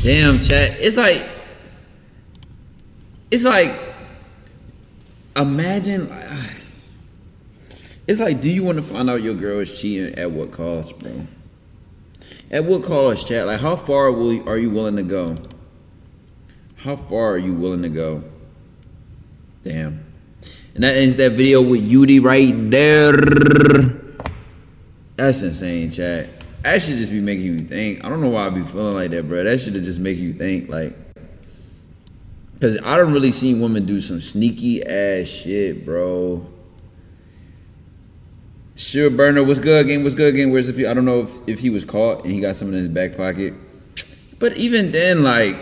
Damn, chat. It's like, imagine. It's like, do you want to find out your girl is cheating at what cost, bro? At what cost, chat? Like, how far are you willing to go? How far are you willing to go? Damn. And that ends that video with Yudi right there. That's insane, chat. That should just be making you think. I don't know why I be feeling like that, bro. That should just make you think, like, because I don't really seen women do some sneaky ass shit, bro. Sure, Burner, what's good, gang? What's good, gang? Where's the? I don't know if he was caught and he got something in his back pocket. But even then, like,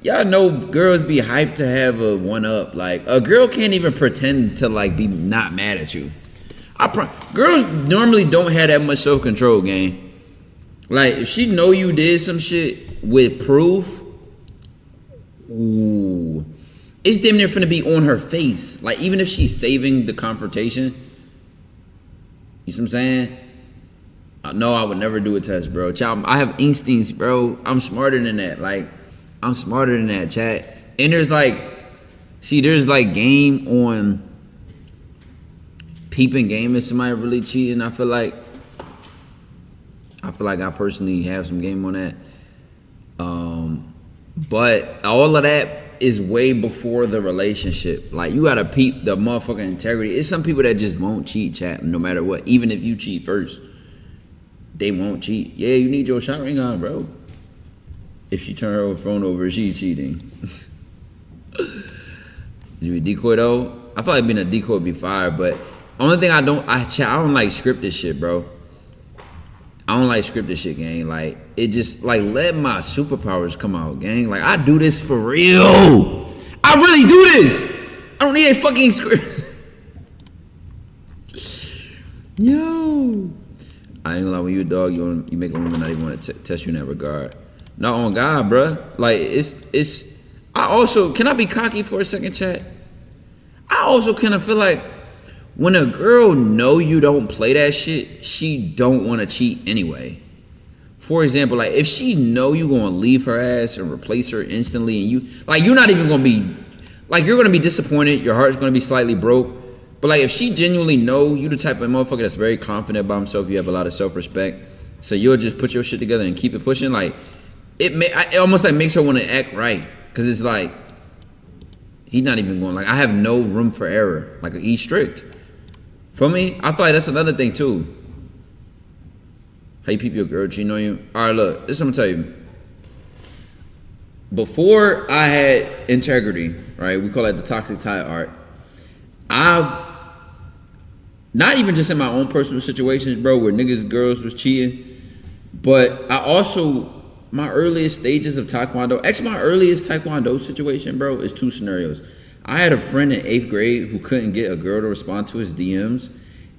y'all know girls be hyped to have a one up. Like, a girl can't even pretend to like be not mad at you. Girls normally don't have that much self control, gang. Like, if she know you did some shit with proof, ooh, it's damn near finna be on her face. Like, even if she's saving the confrontation. You see what I'm saying? No, I would never do a test, bro. Child, I have instincts, bro. I'm smarter than that. Like, I'm smarter than that, chat. And there's like game on peeping game if somebody really cheating. I feel like I personally have some game on that. But all of that is way before the relationship. Like, you gotta peep the motherfucking integrity. It's some people that just won't cheat, chat, no matter what. Even if you cheat first, they won't cheat. Yeah, you need your shot ring on, bro. If she turn her phone over, she cheating. Did you be decoy though? I feel like being a decoy would be fire, but only thing I don't like scripted shit, bro. I don't like scripted shit, gang. Like, it just, like, let my superpowers come out, gang. Like, I do this for real. I really do this. I don't need a fucking script. Yo. I ain't gonna lie, when you a dog, you make a woman not even want to test you in that regard. No, on God, bruh. Like, I also, can I be cocky for a second, chat? I also kind of feel like, when a girl know you don't play that shit, she don't want to cheat anyway. For example, like, if she know you gonna leave her ass and replace her instantly, and you're not even gonna be, like, you're gonna be disappointed, your heart's gonna be slightly broke, but like, if she genuinely know you the type of motherfucker that's very confident about himself, you have a lot of self-respect, so you'll just put your shit together and keep it pushing, like, it almost like makes her want to act right, because it's like, he's not even going, like, I have no room for error, like, he's strict. For me, I feel like that's another thing too. How you peep your girl cheating on you? All right, look, this is what I'm gonna tell you. Before I had integrity, right? We call that the toxic tie art. I've, not even just in my own personal situations, bro, where niggas, girls was cheating, but I also, my earliest stages of Taekwondo, actually my earliest Taekwondo situation, bro, is two scenarios. I had a friend in 8th grade who couldn't get a girl to respond to his DMs.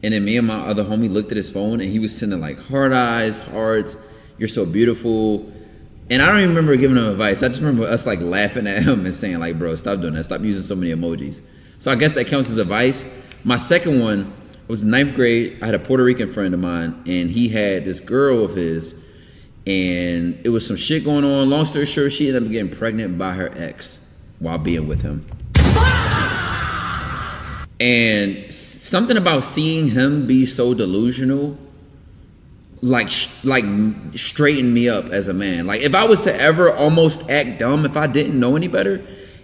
And then me and my other homie looked at his phone and he was sending like heart eyes, hearts, you're so beautiful. And I don't even remember giving him advice. I just remember us like laughing at him and saying like, bro, stop doing that. Stop using so many emojis. So I guess that counts as advice. My second one was 9th grade. I had a Puerto Rican friend of mine and he had this girl of his and it was some shit going on. Long story short, she ended up getting pregnant by her ex while being with him. And something about seeing him be so delusional, like straightened me up as a man. Like, if I was to ever almost act dumb, if I didn't know any better,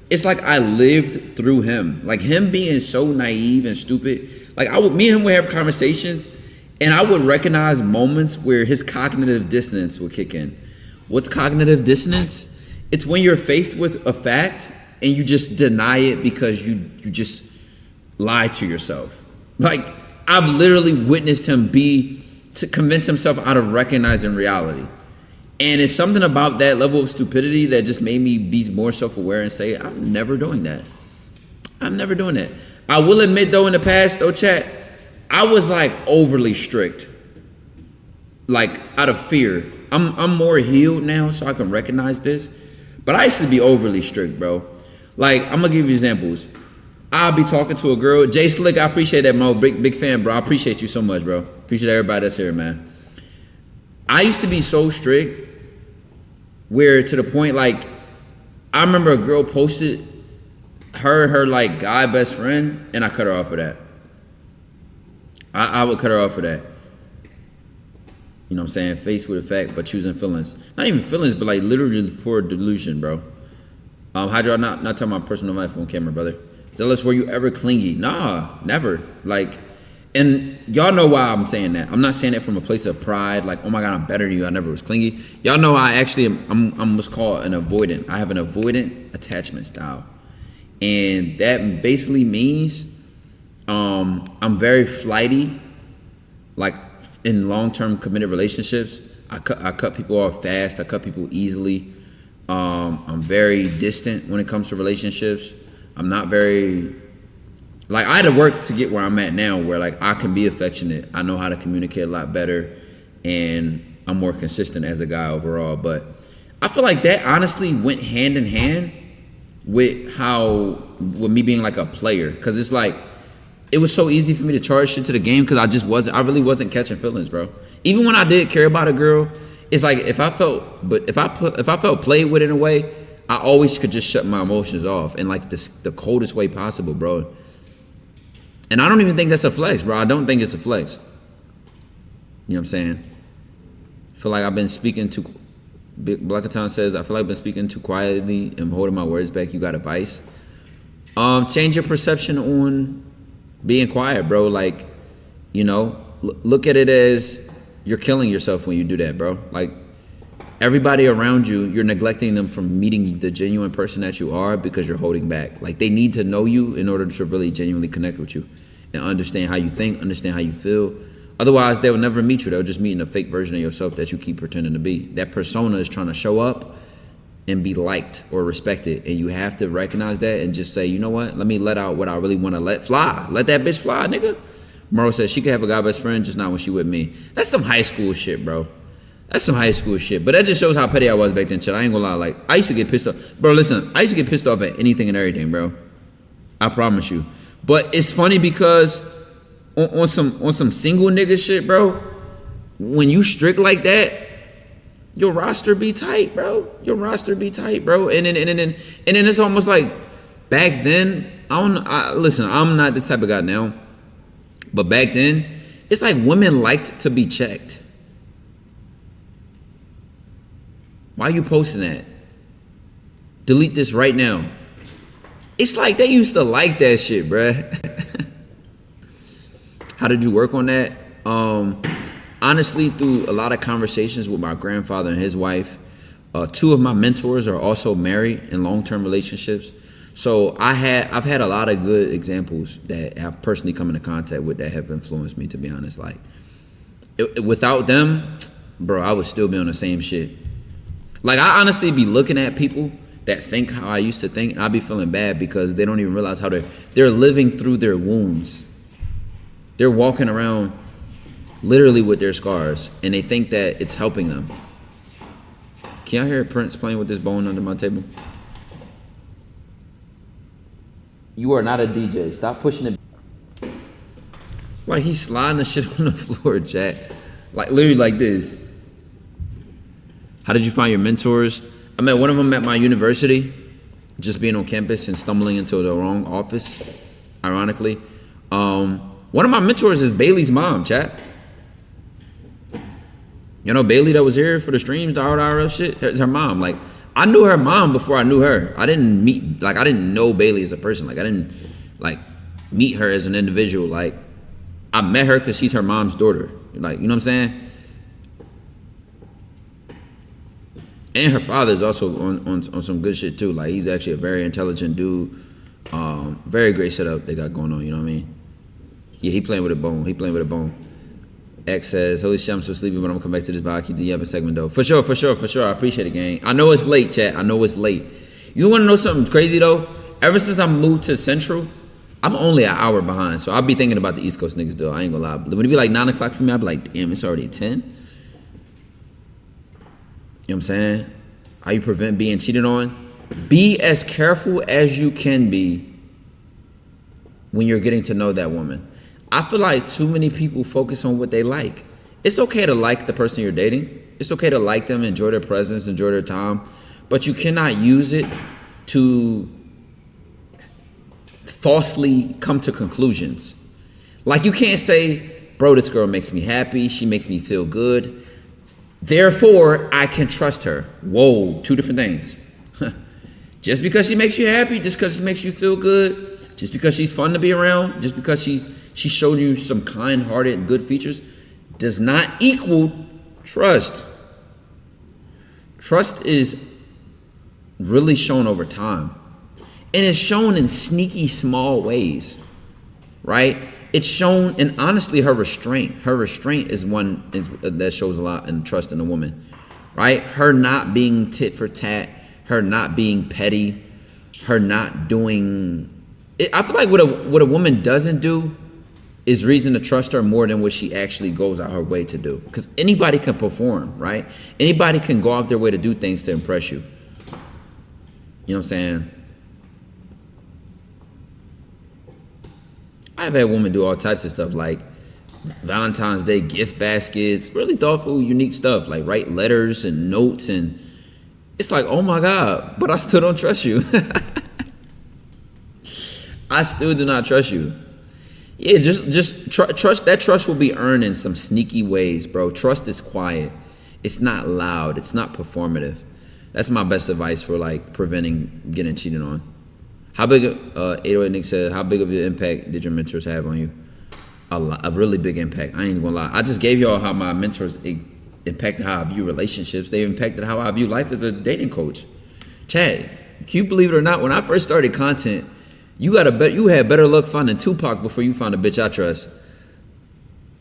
it's like I lived through him. Like, him being so naive and stupid. Like, me and him would have conversations, and I would recognize moments where his cognitive dissonance would kick in. What's cognitive dissonance? It's when you're faced with a fact and you just deny it because you just lie to yourself. Like, I've literally witnessed him to convince himself out of recognizing reality. And it's something about that level of stupidity that just made me be more self-aware and say, I'm never doing that. I'm never doing that. I will admit though, in the past though, chat, I was like overly strict. Like, out of fear. I'm more healed now so I can recognize this. But I used to be overly strict, bro. Like, I'm gonna give you examples. I'll be talking to a girl. Jay Slick, I appreciate that, Mo. Big fan, bro. I appreciate you so much, bro. Appreciate everybody that's here, man. I used to be so strict where to the point like I remember a girl posted her like guy best friend, and I cut her off for that. I would cut her off for that. You know what I'm saying? Faced with a fact, but choosing feelings. Not even feelings, but like literally poor delusion, bro. Hydro, not talking about personal life on camera, brother. Zealous, were you ever clingy? Nah, never. Like, and y'all know why I'm saying that. I'm not saying that from a place of pride, like, oh my God, I'm better than you. I never was clingy. Y'all know I actually I'm what's called an avoidant. I have an avoidant attachment style. And that basically means I'm very flighty, like in long-term committed relationships. I cut people off fast. I cut people easily. I'm very distant when it comes to relationships. I'm not very, like, I had to work to get where I'm at now, where like I can be affectionate. I know how to communicate a lot better, and I'm more consistent as a guy overall. But I feel like that honestly went hand in hand with me being like a player, because it's like it was so easy for me to charge shit to the game because I really wasn't catching feelings, bro. Even when I did care about a girl, it's like if I felt played with in a way, I always could just shut my emotions off in like the coldest way possible, bro. And I don't even think that's a flex, bro. I don't think it's a flex. You know what I'm saying? I feel like I've been speaking too. Big Blackaton says, I feel like I've been speaking too quietly and holding my words back. You got advice? Change your perception on being quiet, bro. Like, you know, look at it as you're killing yourself when you do that, bro. Like, everybody around you, you're neglecting them from meeting the genuine person that you are because you're holding back. Like, they need to know you in order to really genuinely connect with you and understand how you think, understand how you feel. Otherwise, they will never meet you. They'll just meet in a fake version of yourself that you keep pretending to be. That persona is trying to show up and be liked or respected. And you have to recognize that and just say, you know what? Let me let out what I really want to let fly. Let that bitch fly, nigga. Murrow says she could have a guy best friend, just not when she with me. That's some high school shit, bro. That's some high school shit. But that just shows how petty I was back then, shit. I ain't gonna lie. Like, I used to get pissed off. Bro, listen, I used to get pissed off at anything and everything, bro. I promise you. But it's funny because on some single nigga shit, bro, when you strict like that, your roster be tight, bro. Your roster be tight, bro. And then it's almost like back then, listen, I'm not this type of guy now. But back then, it's like women liked to be checked. Why you posting that? Delete this right now. It's like they used to like that shit, bruh. How did you work on that? Honestly, through a lot of conversations with my grandfather and his wife. Two of my mentors are also married in long-term relationships. So I've had a lot of good examples that I've personally come into contact with that have influenced me, to be honest. Like, without them, bro, I would still be on the same shit. Like, I honestly be looking at people that think how I used to think, and I be feeling bad because they don't even realize how they're living through their wounds. They're walking around literally with their scars, and they think that it's helping them. Can y'all hear Prince playing with this bone under my table? You are not a DJ. Stop pushing it. Like, he's sliding the shit on the floor, chat. Like, literally like this. How did you find your mentors? I met one of them at my university, just being on campus and stumbling into the wrong office, ironically. One of my mentors is Bailey's mom, chat. You know Bailey that was here for the streams, the RRL shit? It's her mom. Like, I knew her mom before I knew her. I didn't know Bailey as a person. Like, I didn't, like, meet her as an individual. Like, I met her because she's her mom's daughter. Like, you know what I'm saying? And her father is also on some good shit, too. Like, he's actually a very intelligent dude. Very great setup they got going on, you know what I mean? Yeah, he playing with a bone. X says, holy shit, I'm so sleepy, but I'm gonna come back to this vibe. Keep the yapping segment though. For sure. I appreciate it, gang. I know it's late, chat. I know it's late. You wanna know something crazy though? Ever since I moved to Central, I'm only an hour behind. So I'll be thinking about the East Coast niggas though. I ain't gonna lie. When it be like 9 o'clock for me, I'll be like, damn, it's already 10. You know what I'm saying? How you prevent being cheated on? Be as careful as you can be when you're getting to know that woman. I feel like too many people focus on what they like It's okay to like the person you're dating. It's okay to like them, enjoy their presence, enjoy their time, but you cannot use it to falsely come to conclusions. Like, you can't say, bro, this girl makes me happy, she makes me feel good, therefore I can trust her. Whoa, two different things. Just because she makes you happy, just because she makes you feel good, just because she's fun to be around, just because she's showed you some kind-hearted good features, does not equal trust. Trust is really shown over time. And it's shown in sneaky small ways, right? It's shown in, honestly, her restraint. Her restraint is one that shows a lot in trust in a woman, right? Her not being tit for tat, her not being petty, her not doing... I feel like what a woman doesn't do is reason to trust her more than what she actually goes out her way to do. Because anybody can perform, right? Anybody can go out their way to do things to impress you. You know what I'm saying? I've had women do all types of stuff, like Valentine's Day gift baskets, really thoughtful, unique stuff, like write letters and notes, and it's like, oh my God, but I still don't trust you. I still do not trust you. Yeah, just trust. That trust will be earned in some sneaky ways, bro. Trust is quiet. It's not loud. It's not performative. That's my best advice for like preventing getting cheated on. How big? 808 Nick said, how big of an impact did your mentors have on you? A really big impact. I ain't gonna lie. I just gave y'all how my mentors impacted how I view relationships. They impacted how I view life as a dating coach. Chad, can you believe it or not? When I first started content, you had better luck finding Tupac before you found a bitch I trust.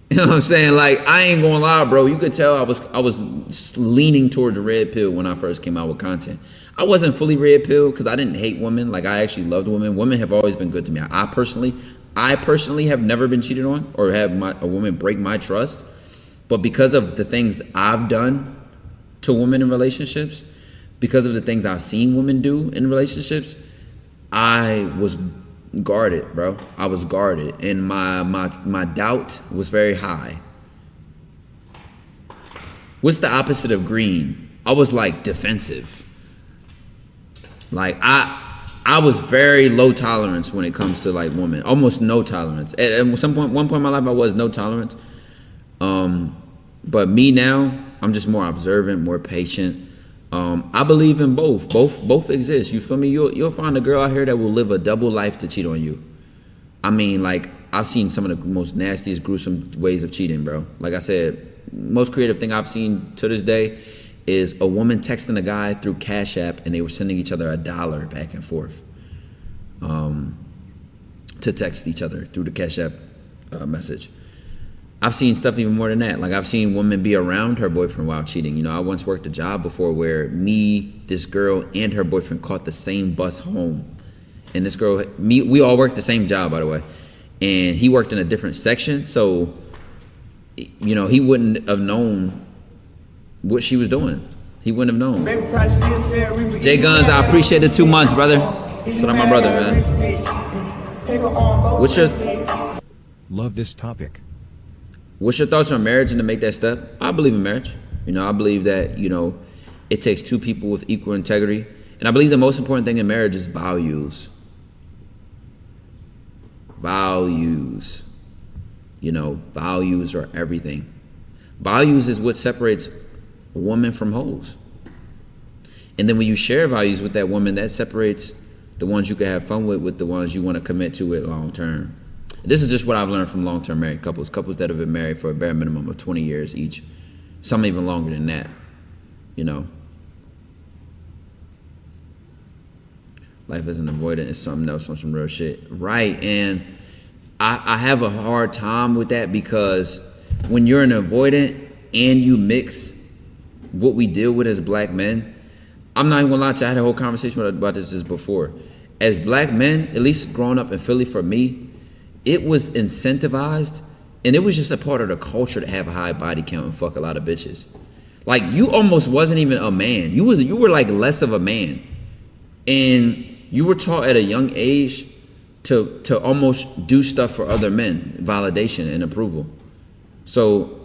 You know what I'm saying? Like, I ain't gonna lie, bro. You could tell I was leaning towards red pill when I first came out with content. I wasn't fully red pill because I didn't hate women. Like, I actually loved women. Women have always been good to me. I personally have never been cheated on or had a woman break my trust. But because of the things I've done to women in relationships, because of the things I've seen women do in relationships, I was guarded, bro. I was guarded, and my doubt was very high. What's the opposite of green? I was like defensive. Like I was very low tolerance when it comes to like women, almost no tolerance. At one point in my life, I was no tolerance. But me now, I'm just more observant, more patient. I believe in both. Both exist. You feel me? You'll find a girl out here that will live a double life to cheat on you. I mean, like, I've seen some of the most nastiest, gruesome ways of cheating, bro. Like I said, most creative thing I've seen to this day is a woman texting a guy through Cash App, and they were sending each other $1 back and forth to text each other through the Cash App message. I've seen stuff even more than that. Like, I've seen women be around her boyfriend while cheating. You know, I once worked a job before where this girl, and her boyfriend caught the same bus home. And this girl, we all worked the same job, by the way. And he worked in a different section. So, you know, he wouldn't have known what she was doing. He wouldn't have known. Jay Guns, I appreciate the 2 months, brother. So I'm my brother, man. Love this topic. What's your thoughts on marriage and to make that step? I believe in marriage. You know, I believe that, you know, it takes two people with equal integrity. And I believe the most important thing in marriage is values. Values. You know, values are everything. Values is what separates a woman from hoes. And then when you share values with that woman, that separates the ones you can have fun with the ones you want to commit to it long term. This is just what I've learned from long-term married couples that have been married for a bare minimum of 20 years each. Some even longer than that, you know. Life isn't avoidant, it's something else on some real shit. Right, and I have a hard time with that because when you're an avoidant and you mix what we deal with as black men, I'm not even gonna lie to you, I had a whole conversation about this just before. As black men, at least growing up in Philly for me, it was incentivized, and it was just a part of the culture to have a high body count and fuck a lot of bitches. Like, you almost wasn't even a man. You were like less of a man. And you were taught at a young age to almost do stuff for other men, validation and approval. So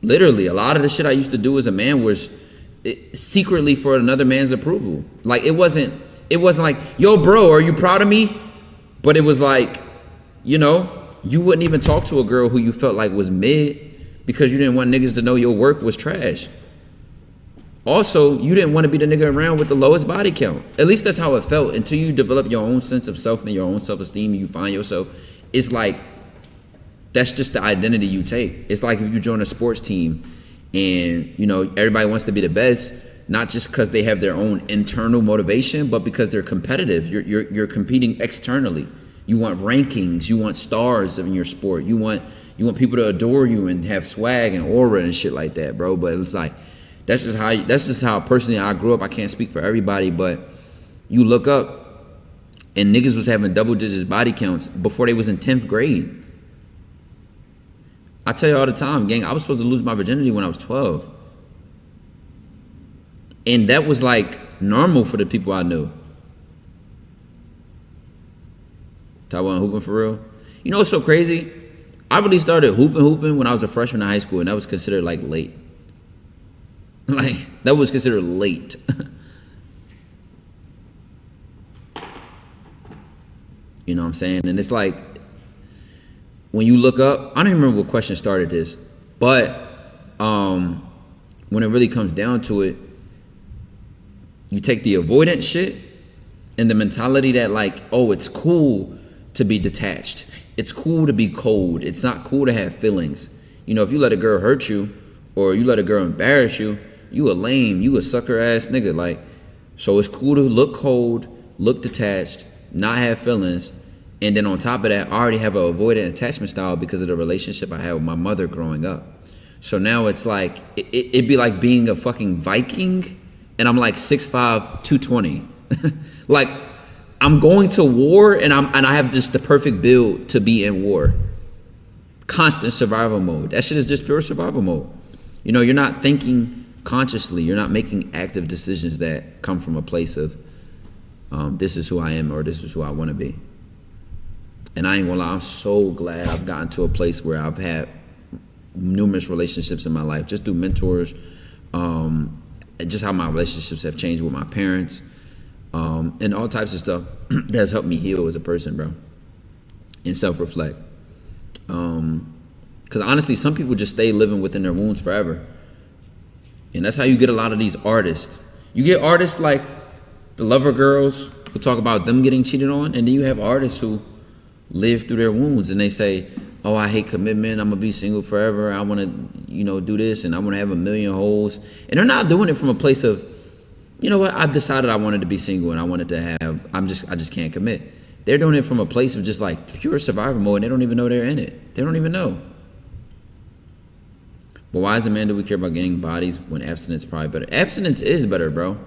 Literally, a lot of the shit I used to do as a man was secretly for another man's approval. Like it wasn't like, yo, bro, are you proud of me? But it was like, you know, you wouldn't even talk to a girl who you felt like was mid because you didn't want niggas to know your work was trash. Also, you didn't want to be the nigga around with the lowest body count. At least that's how it felt until you develop your own sense of self and your own self-esteem and you find yourself. It's like, that's just the identity you take. It's like if you join a sports team and, you know, everybody wants to be the best, not just because they have their own internal motivation, but because they're competitive. You're competing externally. You want rankings. You want stars in your sport. You want people to adore you and have swag and aura and shit like that, bro. But it's like, that's just how personally I grew up. I can't speak for everybody, but you look up and niggas was having double digits body counts before they was in 10th grade. I tell you all the time, gang, I was supposed to lose my virginity when I was 12. And that was like normal for the people I knew. Taiwan hooping for real. You know what's so crazy? I really started hooping when I was a freshman in high school, and that was considered like late. Like, that was considered late. You know what I'm saying? And it's like, when you look up, I don't even remember what question started this, but when it really comes down to it, you take the avoidant shit and the mentality that like, oh, it's cool to be detached. It's cool to be cold. It's not cool to have feelings. You know, if you let a girl hurt you or you let a girl embarrass you, you a lame, you a sucker ass nigga. Like, so it's cool to look cold, look detached, not have feelings. And then on top of that, I already have an avoidant attachment style because of the relationship I had with my mother growing up. So now it's like, it'd be like being a fucking Viking and I'm like 6'5", 220. Like, I'm going to war and I have just the perfect build to be in war. Constant survival mode. That shit is just pure survival mode. You know, you're not thinking consciously. You're not making active decisions that come from a place of this is who I am or this is who I want to be. And I ain't gonna lie, I'm so glad I've gotten to a place where I've had numerous relationships in my life, just through mentors, and just how my relationships have changed with my parents, and all types of stuff that's helped me heal as a person, bro, and self-reflect. Because honestly, some people just stay living within their wounds forever. And that's how you get a lot of these artists. You get artists like the Lover Girls who talk about them getting cheated on, and then you have artists who live through their wounds and they say, oh, I hate commitment, I'm gonna be single forever, I wanna, you know, do this and I wanna have a million hoes. And they're not doing it from a place of, you know what, I've decided I wanted to be single and I wanted to have, I just can't commit. They're doing it from a place of just like pure survival mode and they don't even know they're in it. They don't even know. But why as a man do we care about getting bodies when abstinence is probably better? Abstinence is better, bro.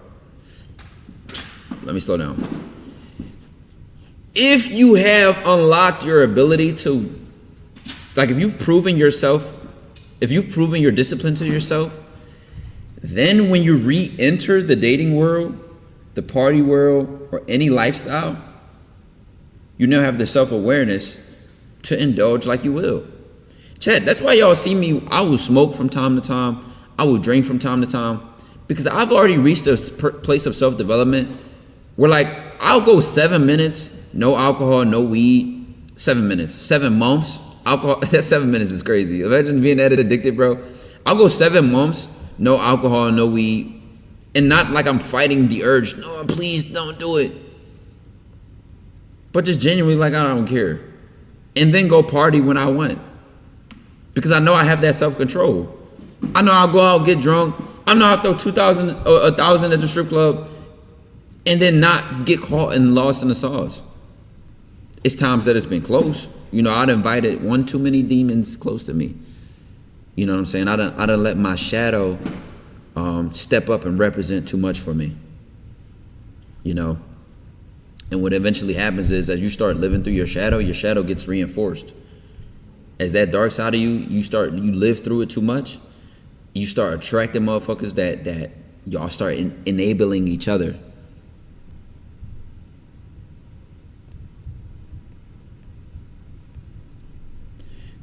Let me slow down. If you have unlocked your ability to, like if you've proven yourself, if you've proven your discipline to yourself, then when you re-enter the dating world, the party world, or any lifestyle, you now have the self-awareness to indulge like you will. Chad, that's why y'all see me, I will smoke from time to time, I will drink from time to time, because I've already reached a place of self-development where like, I'll go 7 minutes, no alcohol, no weed, 7 minutes, 7 months, alcohol, that 7 minutes is crazy. Imagine being that addicted, bro. I'll go 7 months, no alcohol, no weed, and not like I'm fighting the urge, no, please don't do it. But just genuinely like, I don't care. And then go party when I want. Because I know I have that self-control. I know I'll go out, get drunk. I know I'll throw 2,000 or 1,000 at the strip club and then not get caught and lost in the sauce. It's times that it's been close. You know, I'd invited one too many demons close to me. You know what I'm saying? I done let my shadow step up and represent too much for me. You know? And what eventually happens is as you start living through your shadow gets reinforced. As that dark side of you live through it too much, you start attracting motherfuckers that y'all start enabling each other.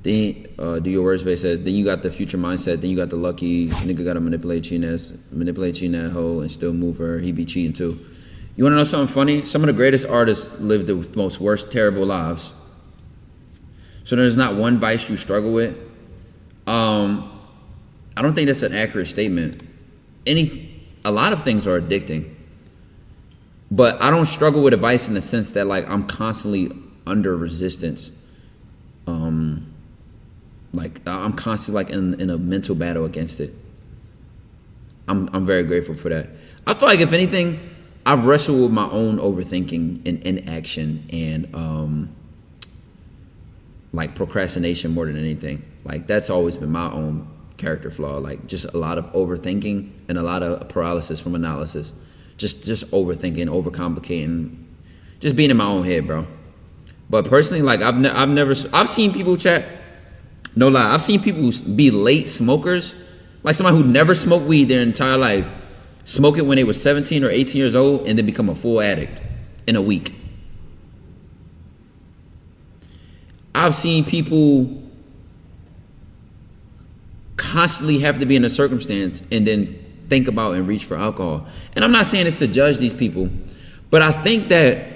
Then do your words based says. Then you got the future mindset. Then you got the lucky nigga gotta manipulate cheating that hoe and still move her. He be cheating too. You wanna know something funny? Some of the greatest artists live the most worst, terrible lives. So there's not one vice you struggle with. I don't think that's an accurate statement. A lot of things are addicting, but I don't struggle with a vice in the sense that like I'm constantly under resistance. Like I'm constantly like in a mental battle against it. I'm very grateful for that. I feel like if anything, I've wrestled with my own overthinking and inaction and like procrastination more than anything. Like that's always been my own character flaw. Like just a lot of overthinking and a lot of paralysis from analysis. Just overthinking, overcomplicating, just being in my own head, bro. But personally, like I've seen people chat. No lie, I've seen people be late smokers, like somebody who never smoked weed their entire life, smoke it when they were 17 or 18 years old, and then become a full addict in a week. I've seen people constantly have to be in a circumstance and then think about and reach for alcohol. And I'm not saying it's to judge these people, but I think that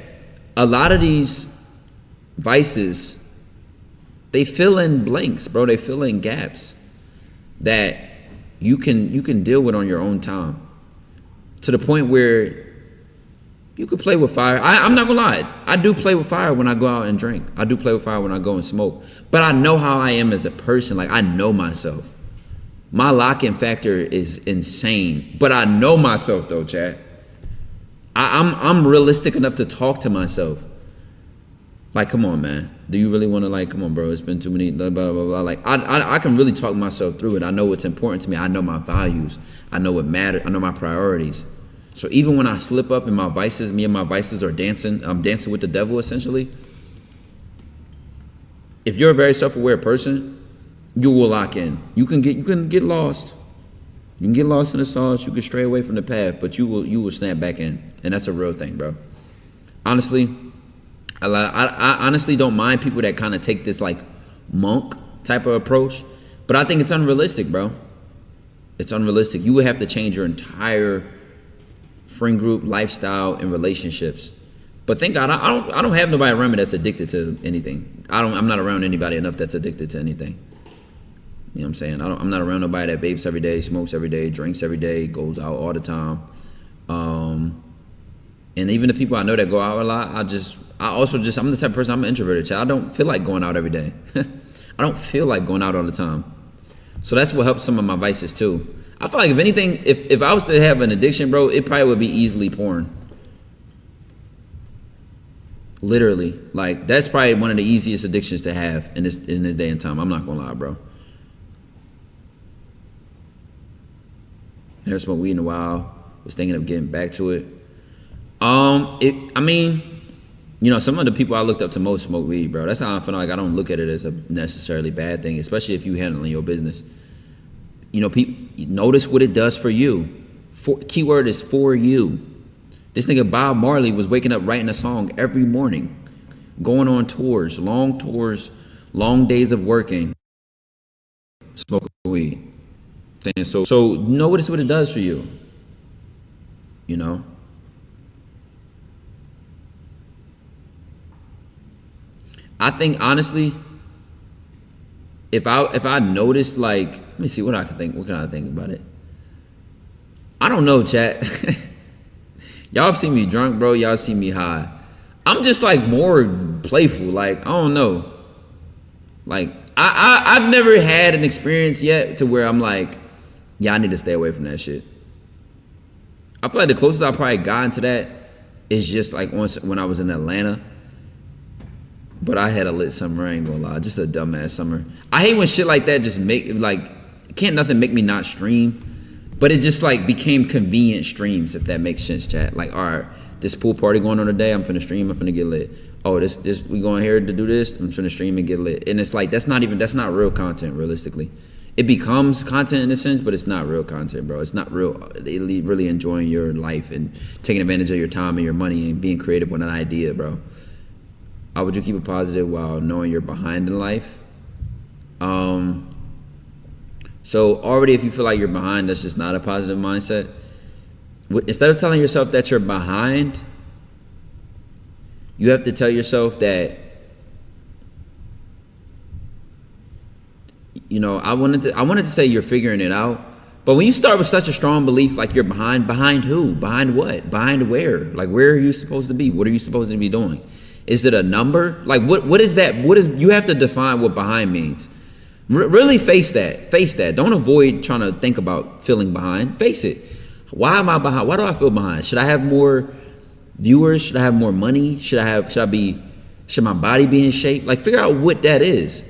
a lot of these vices, they fill in blanks, bro. They fill in gaps that you can deal with on your own time, to the point where you could play with fire. I'm not gonna lie, I do play with fire when I go out and drink. I do play with fire when I go and smoke. But I know how I am as a person. Like I know myself. My lock-in factor is insane. But I know myself though, chat. I'm realistic enough to talk to myself. Like, come on, man. Do you really want to, like, come on, bro, it's been too many, blah, blah, blah, blah. Like, I can really talk myself through it. I know what's important to me. I know my values. I know what matters. I know my priorities. So even when I slip up in my vices, me and my vices are dancing. I'm dancing with the devil, essentially. If you're a very self-aware person, you will lock in. You can get lost. You can get lost in the sauce. You can stray away from the path, but you will snap back in. And that's a real thing, bro. Honestly, I honestly don't mind people that kind of take this like monk type of approach, but I think it's unrealistic, bro. It's unrealistic. You would have to change your entire friend group, lifestyle, and relationships. But thank God, I don't have nobody around me that's addicted to anything. I'm not around anybody enough that's addicted to anything. You know what I'm saying? I'm not around nobody that vapes every day, smokes every day, drinks every day, goes out all the time. And even the people I know that go out a lot, I'm the type of person, I'm an introverted child. I don't feel like going out every day. I don't feel like going out all the time. So that's what helps some of my vices too. I feel like if anything, if I was to have an addiction, bro, it probably would be easily porn. Literally. Like, that's probably one of the easiest addictions to have in this day and time. I'm not gonna lie, bro. Never smoked weed in a while. Was thinking of getting back to it. You know, some of the people I looked up to most smoke weed, bro. That's how I feel like I don't look at it as a necessarily bad thing, especially if you handling your business. You know, notice what it does for you. Keyword is for you. This nigga Bob Marley was waking up writing a song every morning, going on tours, long days of working, smoking weed. So notice what it does for you. You know? I think honestly, if I noticed, like, let me see what I can think. What can I think about it? I don't know, chat. Y'all have seen me drunk, bro. Y'all see me high. I'm just like more playful. Like, I don't know. Like, I've never had an experience yet to where I'm like, yeah, I need to stay away from that shit. I feel like the closest I probably gotten to that is just like once when I was in Atlanta. But I had a lit summer, I ain't gonna lie. Just a dumbass summer. I hate when shit like that just can't nothing make me not stream. But it just like became convenient streams, if that makes sense, chat. Like, all right, this pool party going on today, I'm finna stream, I'm finna get lit. Oh, this we going here to do this, I'm finna stream and get lit. And it's like, that's not real content, realistically. It becomes content in a sense, but it's not real content, bro. It's not really enjoying your life and taking advantage of your time and your money and being creative with an idea, bro. How would you keep it positive while knowing you're behind in life? So already, if you feel like you're behind, that's just not a positive mindset. Instead of telling yourself that you're behind, you have to tell yourself that, you know, I wanted to say you're figuring it out, but when you start with such a strong belief, like you're behind who? Behind what? Behind where? Like, where are you supposed to be? What are you supposed to be doing? Is it a number? Like, what is that? You have to define what behind means. Really face that. Face that. Don't avoid trying to think about feeling behind. Face it. Why am I behind? Why do I feel behind? Should I have more viewers? Should I have more money? Should my body be in shape? Like, figure out what that is.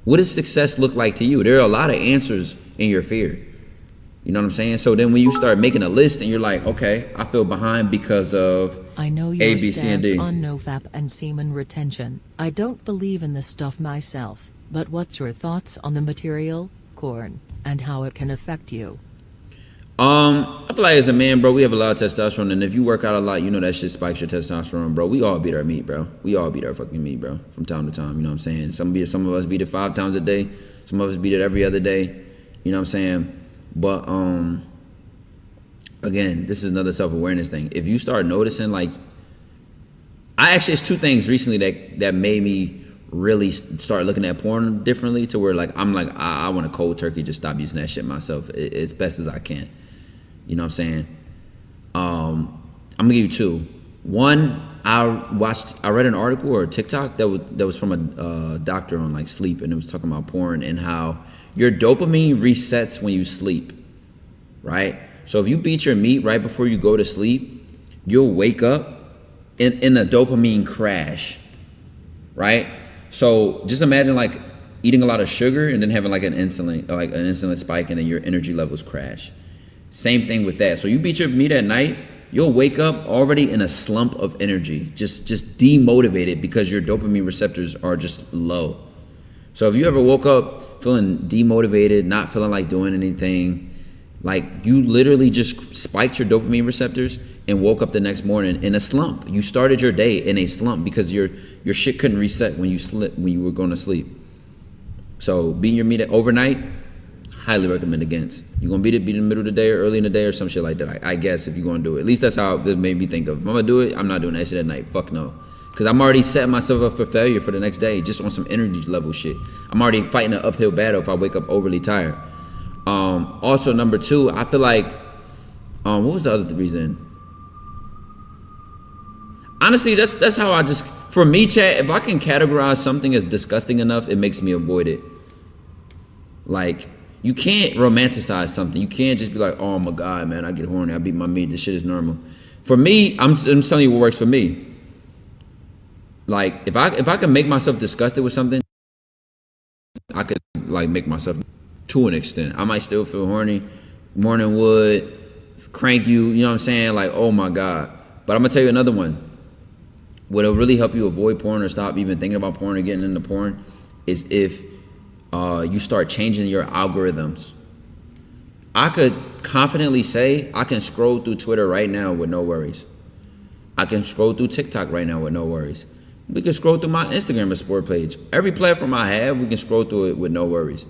What does success look like to you? There are a lot of answers in your fear. You know what I'm saying? So then when you start making a list and you're like, okay, I feel behind because of I know your A, B, C, and D. stance on nofap and semen retention. I don't believe in this stuff myself, but what's your thoughts on the material, corn, and how it can affect you? I feel like as a man, bro, we have a lot of testosterone, and if you work out a lot, you know that shit spikes your testosterone, bro. We all beat our meat, bro. We all beat our fucking meat, bro, from time to time. You know what I'm saying? Some of us beat it 5 times a day. Some of us beat it every other day. You know what I'm saying? But again, this is another self-awareness thing. If you start noticing, like, it's 2 things recently that made me really start looking at porn differently, to where, like, I'm like, I want to cold turkey just stop using that shit myself as best as I can. You know what I'm saying? I'm gonna give you 2. One, I read an article or a TikTok that was from a doctor on, like, sleep, and it was talking about porn and how your dopamine resets when you sleep, right? So if you beat your meat right before you go to sleep, you'll wake up in a dopamine crash, right? So just imagine, like, eating a lot of sugar and then having like an insulin spike, and then your energy levels crash. Same thing with that. So you beat your meat at night, you'll wake up already in a slump of energy, just demotivated because your dopamine receptors are just low. So if you ever woke up feeling demotivated, not feeling like doing anything, like, you literally just spiked your dopamine receptors and woke up the next morning in a slump. You started your day in a slump because your shit couldn't reset when you were going to sleep. So beating your meat overnight, highly recommend against. You're gonna beat it in the middle of the day or early in the day or some shit like that. I guess if you're gonna do it, at least that's how it made me think of. If I'm gonna do it, I'm not doing that shit at night. Fuck no. Because I'm already setting myself up for failure for the next day just on some energy level shit. I'm already fighting an uphill battle if I wake up overly tired. Also, number 2, I feel like, what was the other reason? Honestly, that's how I just, for me, chat, if I can categorize something as disgusting enough, it makes me avoid it. Like, you can't romanticize something. You can't just be like, oh my God, man, I get horny, I beat my meat, this shit is normal. For me, I'm telling you what works for me. Like, if I can make myself disgusted with something, I could, like, make myself to an extent. I might still feel horny, morning wood, crank you know what I'm saying? Like, oh my God. But I'm gonna tell you another one. What'll really help you avoid porn or stop even thinking about porn or getting into porn is if you start changing your algorithms. I could confidently say I can scroll through Twitter right now with no worries. I can scroll through TikTok right now with no worries. We can scroll through my Instagram Explore page. Every platform I have, we can scroll through it with no worries.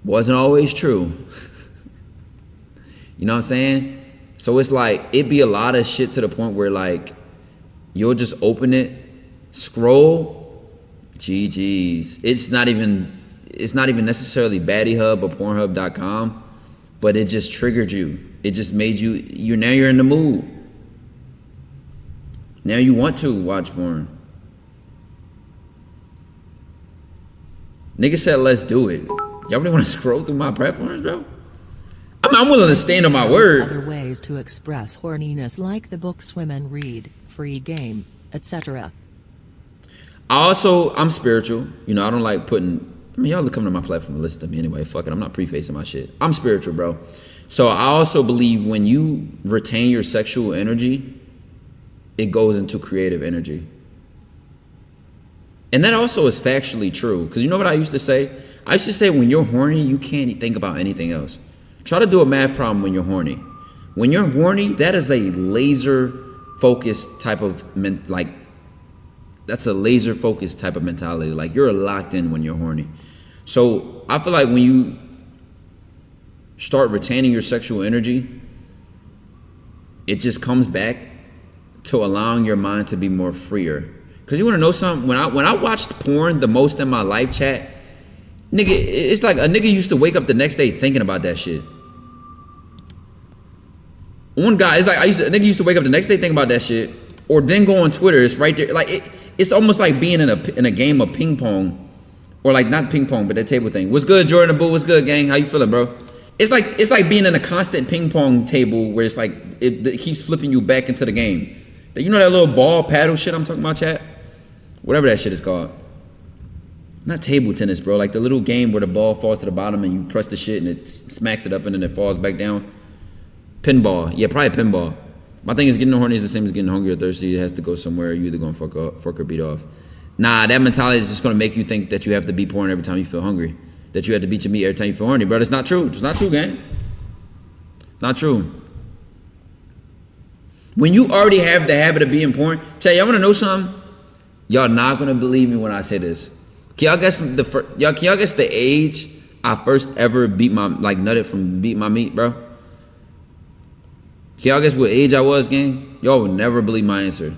Wasn't always true. You know what I'm saying? So it's like, it be a lot of shit to the point where, like, you'll just open it, scroll, GG's. It's not even necessarily BaddyHub or Pornhub.com, but it just triggered you. It just made you're in the mood. Now you want to watch porn. Nigga said, let's do it. Y'all really want to scroll through my platforms, bro? I'm willing to stand on my word. Other ways to express horniness, like the books women read, free game, etc. I'm spiritual. You know, I don't like y'all come to my platform and listen to me anyway. Fuck it, I'm not prefacing my shit. I'm spiritual, bro. So I also believe when you retain your sexual energy, it goes into creative energy. And that also is factually true. Because you know what I used to say? I used to say when you're horny, you can't think about anything else. Try to do a math problem when you're horny. When you're horny, that is a laser focused type of that's a laser focused type of mentality. Like, you're locked in when you're horny. So I feel like when you start retaining your sexual energy, it just comes back to allowing your mind to be more freer. Cause you wanna know something? When I watched porn the most in my life, chat, nigga, it's like a nigga used to wake up the next day thinking about that shit. One guy, it's like a nigga used to wake up the next day thinking about that shit, or then go on Twitter. It's right there. Like it's almost like being in a game of ping pong, or like not ping pong, but that table thing. What's good, Jordan? What's good, gang? How you feeling, bro? It's like being in a constant ping pong table where it's like it keeps flipping you back into the game. You know that little ball paddle shit I'm talking about, chat? Whatever that shit is called. Not table tennis, bro. Like the little game where the ball falls to the bottom and you press the shit and it smacks it up and then it falls back down. Pinball. Yeah, probably pinball. My thing is getting horny is the same as getting hungry or thirsty. It has to go somewhere. You're either gonna fuck or beat off. Nah, that mentality is just gonna make you think that you have to beat porn every time you feel hungry. That you have to beat your meat every time you feel horny, bro. It's not true. It's not true, gang. Not true. When you already have the habit of being porn, tell y'all wanna know something? Y'all not gonna believe me when I say this. Can y'all guess the age I first ever nutted from beat my meat, bro? Can y'all guess what age I was, gang? Y'all would never believe my answer.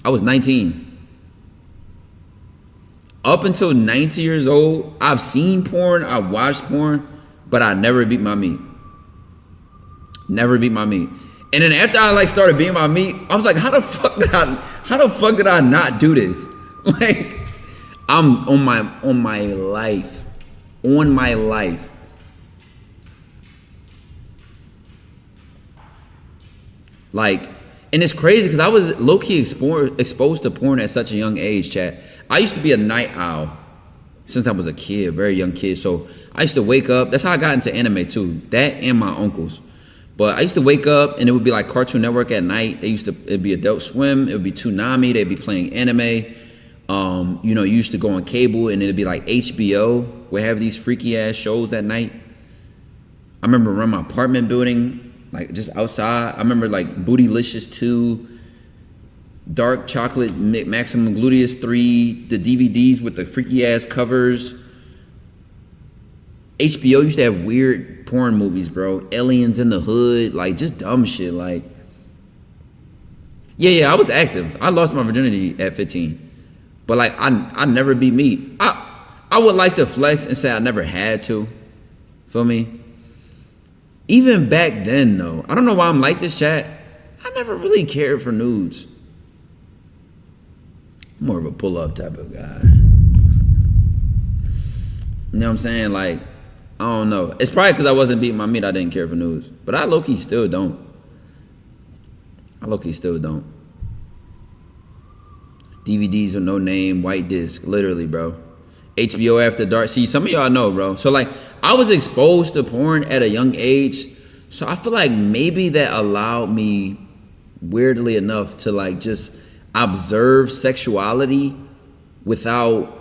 I was 19. Up until 19 years old, I've seen porn, I watched porn, but I never beat my meat. Never beat my meat. And then after I started beating my meat, I was like, how the fuck did I not do this? Like, I'm on my life. On my life. Like, and it's crazy because I was low-key exposed to porn at such a young age, chat. I used to be a night owl since I was a kid, a very young kid. So I used to wake up. That's how I got into anime too. That and my uncles. But I used to wake up and it would be like Cartoon Network at night. It'd be Adult Swim. It would be Toonami. They'd be playing anime. You used to go on cable and it'd be like HBO would have these freaky ass shows at night. I remember around my apartment building, like just outside. I remember like Bootylicious 2, Dark Chocolate Maximum Gluteus 3, the DVDs with the freaky ass covers. HBO used to have weird porn movies, bro. Aliens in the Hood, like just dumb shit. Like, yeah, I was active. I lost my virginity at 15, but like I never beat meat. I would like to flex and say I never had to. Feel me? Even back then, though, I don't know why I'm like this, chat. I never really cared for nudes. I'm more of a pull-up type of guy. You know what I'm saying? Like, I don't know. It's probably because I wasn't beating my meat I didn't care for nudes. But I low-key still don't. DVDs are no name, white disc. Literally, bro. HBO After Dark. See, some of y'all know, bro. So, like, I was exposed to porn at a young age. So I feel like maybe that allowed me, weirdly enough, to, like, just observe sexuality without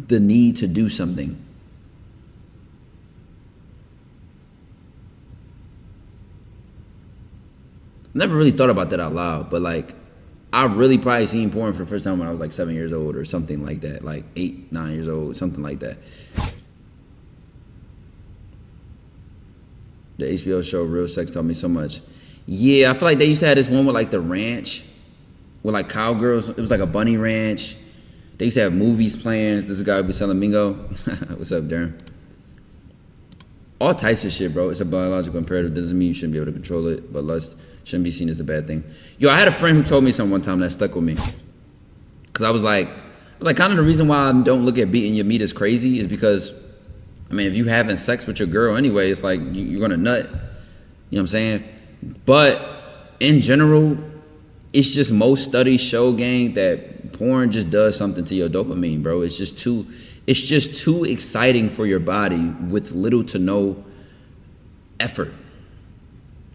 the need to do something. Never really thought about that out loud, but like I've really probably seen porn for the first time when I was like 7 years old or something like that, like 8, 9 years old, something like that. The HBO show Real Sex taught me so much. Yeah, I feel like they used to have this one with like the ranch, with like cowgirls. It was like a bunny ranch. They used to have movies playing. This guy would be selling Mingo. What's up, Darren? All types of shit, bro. It's a biological imperative. Doesn't mean you shouldn't be able to control it, but lust shouldn't be seen as a bad thing. Yo, I had a friend who told me something one time that stuck with me. Cause I was like kind of the reason why I don't look at beating your meat as crazy is because, I mean, if you having sex with your girl anyway, it's like you're gonna nut. You know what I'm saying? But in general, it's just most studies show, gang, that porn just does something to your dopamine, bro. It's just too exciting for your body with little to no effort.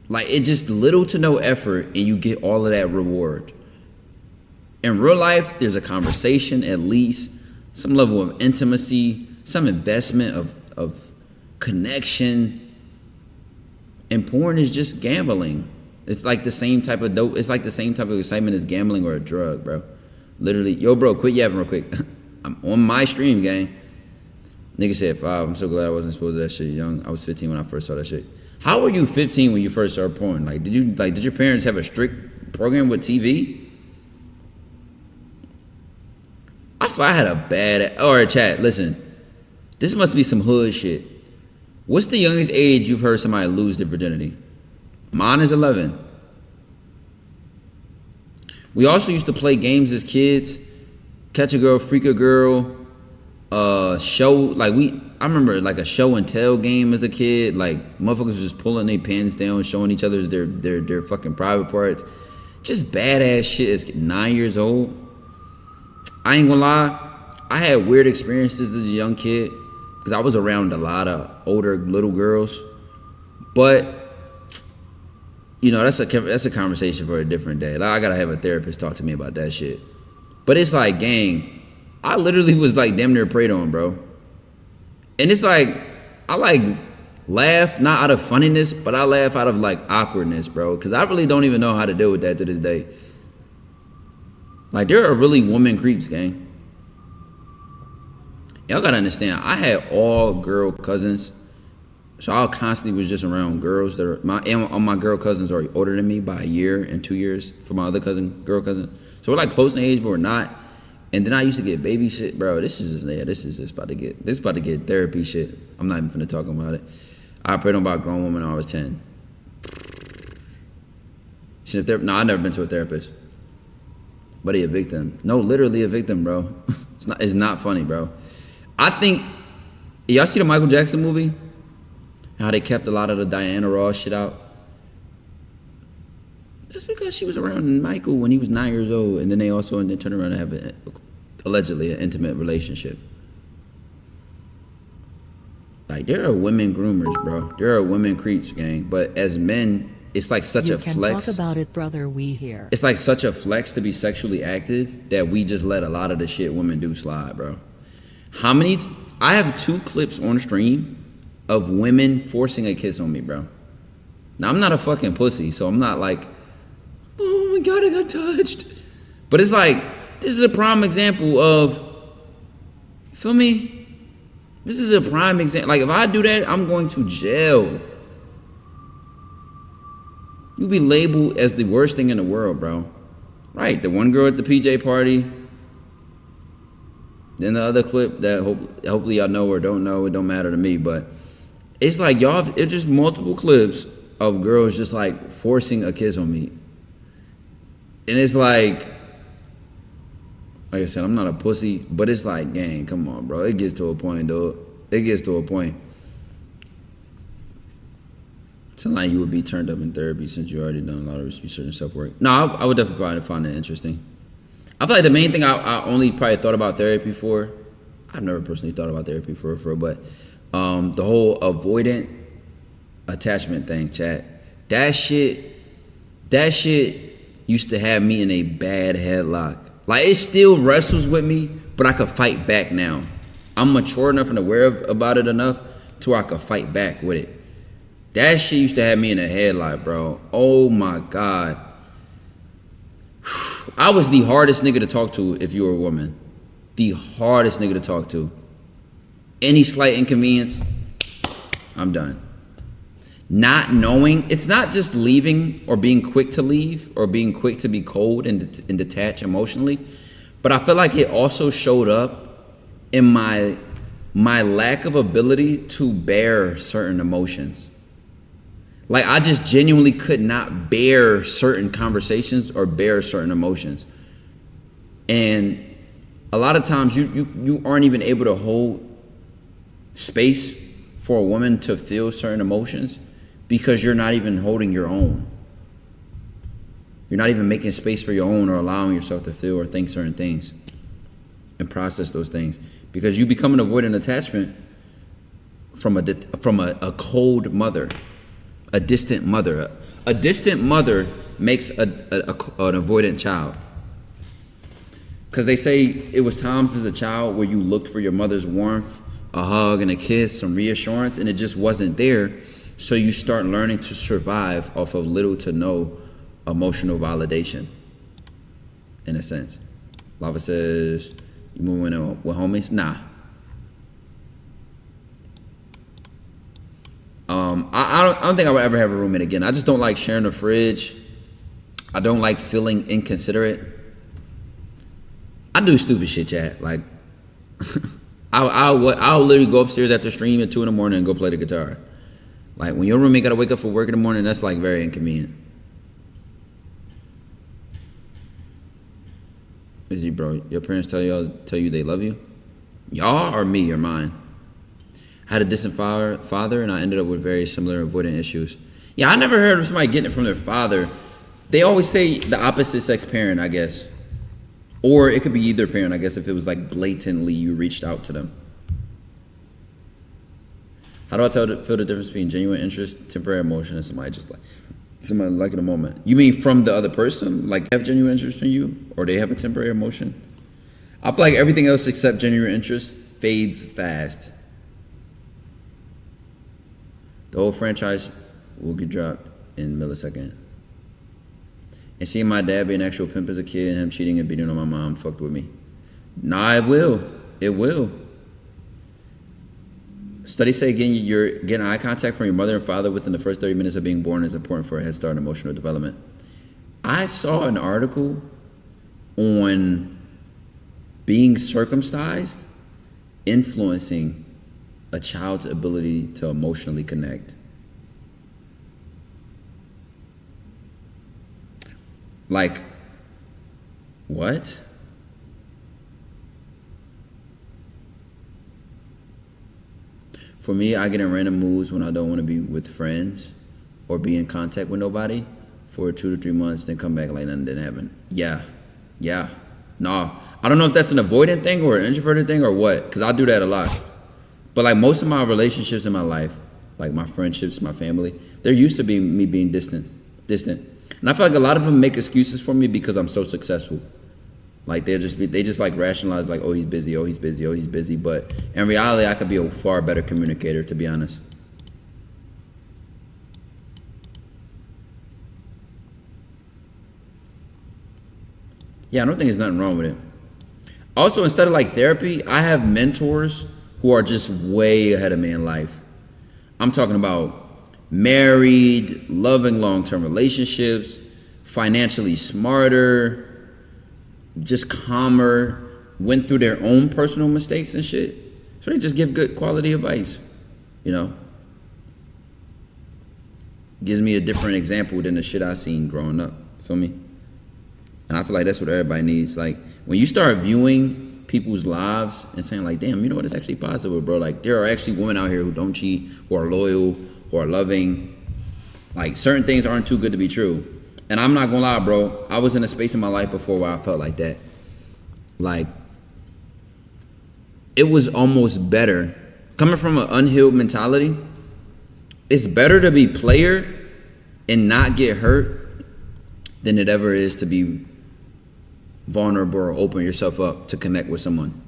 Like, it's just little to no effort and you get all of that reward. In real life, there's a conversation, at least, some level of intimacy, some investment of connection. And porn is just gambling. It's like the same type of dope. It's like the same type of excitement as gambling or a drug, bro. Literally, yo, bro, quit yapping real quick. I'm on my stream, gang. Nigga said 5. I'm so glad I wasn't exposed to that shit young. I was 15 when I first saw that shit. How were you 15 when you first started porn? Like, did your parents have a strict program with TV? I thought I had a bad. All right, chat. Listen, this must be some hood shit. What's the youngest age you've heard somebody lose their virginity? Mine is 11. We also used to play games as kids. Catch a girl, freak a girl. Show, like I remember like a show and tell game as a kid. Like motherfuckers just pulling their pants down, showing each other their fucking private parts. Just badass shit as 9 years old. I ain't gonna lie, I had weird experiences as a young kid because I was around a lot of older little girls. But you know, that's a conversation for a different day. Like, I gotta have a therapist talk to me about that shit. But it's like, gang, I literally was like damn near preyed on, bro. And it's like, I like laugh, not out of funniness, but I laugh out of like awkwardness, bro. Cause I really don't even know how to deal with that to this day. Like, there are really woman creeps, gang. Y'all gotta understand, I had all girl cousins. So I constantly was just around girls that are, all my girl cousins are older than me by a year and 2 years for my other girl cousin. So we're like close in age, but we're not. And then I used to get baby shit, bro. This is just about to get therapy shit. I'm not even finna talk about it. I prayed on about a grown woman when I was 10. No, I've never been to a therapist. But he a victim. No, literally a victim, bro. It's not funny, bro. I think, y'all see the Michael Jackson movie? How they kept a lot of the Diana Ross shit out? That's because she was around Michael when he was 9 years old, and then they also turned around and have allegedly an intimate relationship. Like, there are women groomers, bro. There are women creeps, gang. But as men, it's like such a flex. You can talk about it, brother. We here. It's like such a flex to be sexually active that we just let a lot of the shit women do slide, bro. I have 2 clips on stream of women forcing a kiss on me, bro. Now, I'm not a fucking pussy, so I'm not like, oh my God, I got touched. But it's like, this is a prime example of, you feel me? This is a prime example. Like, if I do that, I'm going to jail. You'll be labeled as the worst thing in the world, bro. Right, the one girl at the PJ party. Then the other clip that hopefully y'all know or don't know, it don't matter to me, but it's like it's just multiple clips of girls just like forcing a kiss on me. And it's like I said, I'm not a pussy, but it's like, gang, come on, bro. It gets to a point, dude. It gets to a point. It's not like you would be turned up in therapy since you already done a lot of research and self-work. No, I would definitely find it interesting. I feel like the main thing I only probably thought about therapy for, I've never personally thought about therapy for, but the whole avoidant attachment thing, chat. That shit used to have me in a bad headlock. Like, it still wrestles with me, but I could fight back now. I'm mature enough and aware about it enough to where I could fight back with it. That shit used to have me in a headlock, bro. Oh my God. I was the hardest nigga to talk to if you were a woman. The hardest nigga to talk to. Any slight inconvenience, I'm done. Not knowing, it's not just leaving or being quick to leave or being quick to be cold and detach emotionally, but I feel like it also showed up in my lack of ability to bear certain emotions. Like, I just genuinely could not bear certain conversations or bear certain emotions. And a lot of times you aren't even able to hold space for a woman to feel certain emotions because you're not even holding your own. You're not even making space for your own or allowing yourself to feel or think certain things and process those things. Because you become an avoidant attachment from a cold mother. A distant mother. A distant mother makes an avoidant child. Because they say it was times as a child where you looked for your mother's warmth, a hug and a kiss, some reassurance, and it just wasn't there. So you start learning to survive off of little to no emotional validation, in a sense. Lava says, you moving in with homies? Nah. I don't think I would ever have a roommate again. I just don't like sharing a fridge. I don't like feeling inconsiderate. I do stupid shit, chat. Like, I'll literally go upstairs after stream at 2 a.m. and go play the guitar. Like, when your roommate gotta wake up for work in the morning, that's like very inconvenient. Izzy, bro, your parents tell you they love you? Y'all or me or mine? I had a distant father, and I ended up with very similar avoidant issues. Yeah, I never heard of somebody getting it from their father. They always say the opposite sex parent, I guess. Or it could be either parent, I guess, if it was like blatantly you reached out to them. How do I feel the difference between genuine interest, temporary emotion, and somebody like in a moment? You mean from the other person? Like have genuine interest in you? Or they have a temporary emotion? I feel like everything else except genuine interest fades fast. The whole franchise will get dropped in a millisecond. And seeing my dad be an actual pimp as a kid and him cheating and beating on my mom fucked with me. Nah, it will. It will. Studies say getting eye contact from your mother and father within the first 30 minutes of being born is important for a head start in emotional development. I saw an article on being circumcised influencing a child's ability to emotionally connect. Like, what? For me, I get in random moods when I don't want to be with friends or be in contact with nobody for 2 to 3 months, then come back like nothing didn't happen. Yeah. No, I don't know if that's an avoidant thing or an introverted thing or what, because I do that a lot. But like most of my relationships in my life, like my friendships, my family, they're used to me being distant. And I feel like a lot of them make excuses for me because I'm so successful. Like they just like rationalize like, oh, he's busy. But in reality, I could be a far better communicator, to be honest. Yeah, I don't think there's nothing wrong with it. Also, instead of like therapy, I have mentors who are just way ahead of me in life. I'm talking about married, loving long-term relationships, financially smarter, just calmer, went through their own personal mistakes and shit. So they just give good quality advice, you know? Gives me a different example than the shit I seen growing up, feel me? And I feel like that's what everybody needs. Like, when you start viewing people's lives and saying like, damn, you know what, it's actually possible, bro. Like, there are actually women out here who don't cheat, who are loyal, who are loving. Like, certain things aren't too good to be true. And I'm not gonna lie, bro, I was in a space in my life before where I felt like that. Like, it was almost better. Coming from an unhealed mentality, it's better to be player and not get hurt than it ever is to be vulnerable or open yourself up to connect with someone.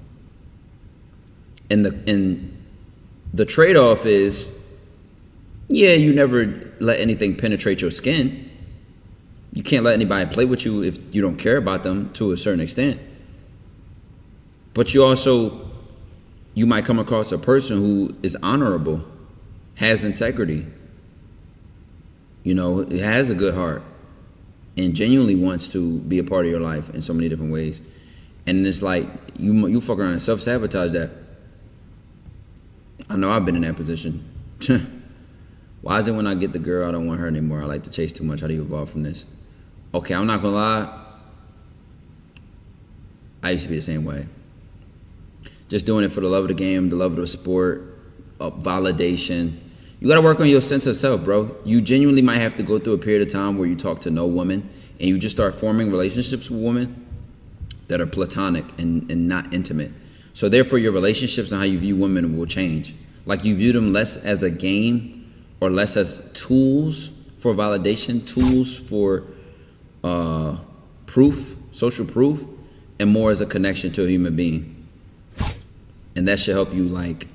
And the trade-off is, yeah, you never let anything penetrate your skin. You can't let anybody play with you if you don't care about them to a certain extent. But you might come across a person who is honorable, has integrity, you know, has a good heart, and genuinely wants to be a part of your life in so many different ways. And it's like, you fuck around and self-sabotage that. I know I've been in that position. Why is it when I get the girl, I don't want her anymore? I like to chase too much. How do you evolve from this? Okay, I'm not gonna lie. I used to be the same way. Just doing it for the love of the game, the love of the sport, validation. You gotta work on your sense of self, bro. You genuinely might have to go through a period of time where you talk to no woman and you just start forming relationships with women that are platonic and not intimate. So therefore your relationships and how you view women will change. Like, you view them less as a game or less as tools for validation, tools for proof, social proof, and more as a connection to a human being. And that should help you, like,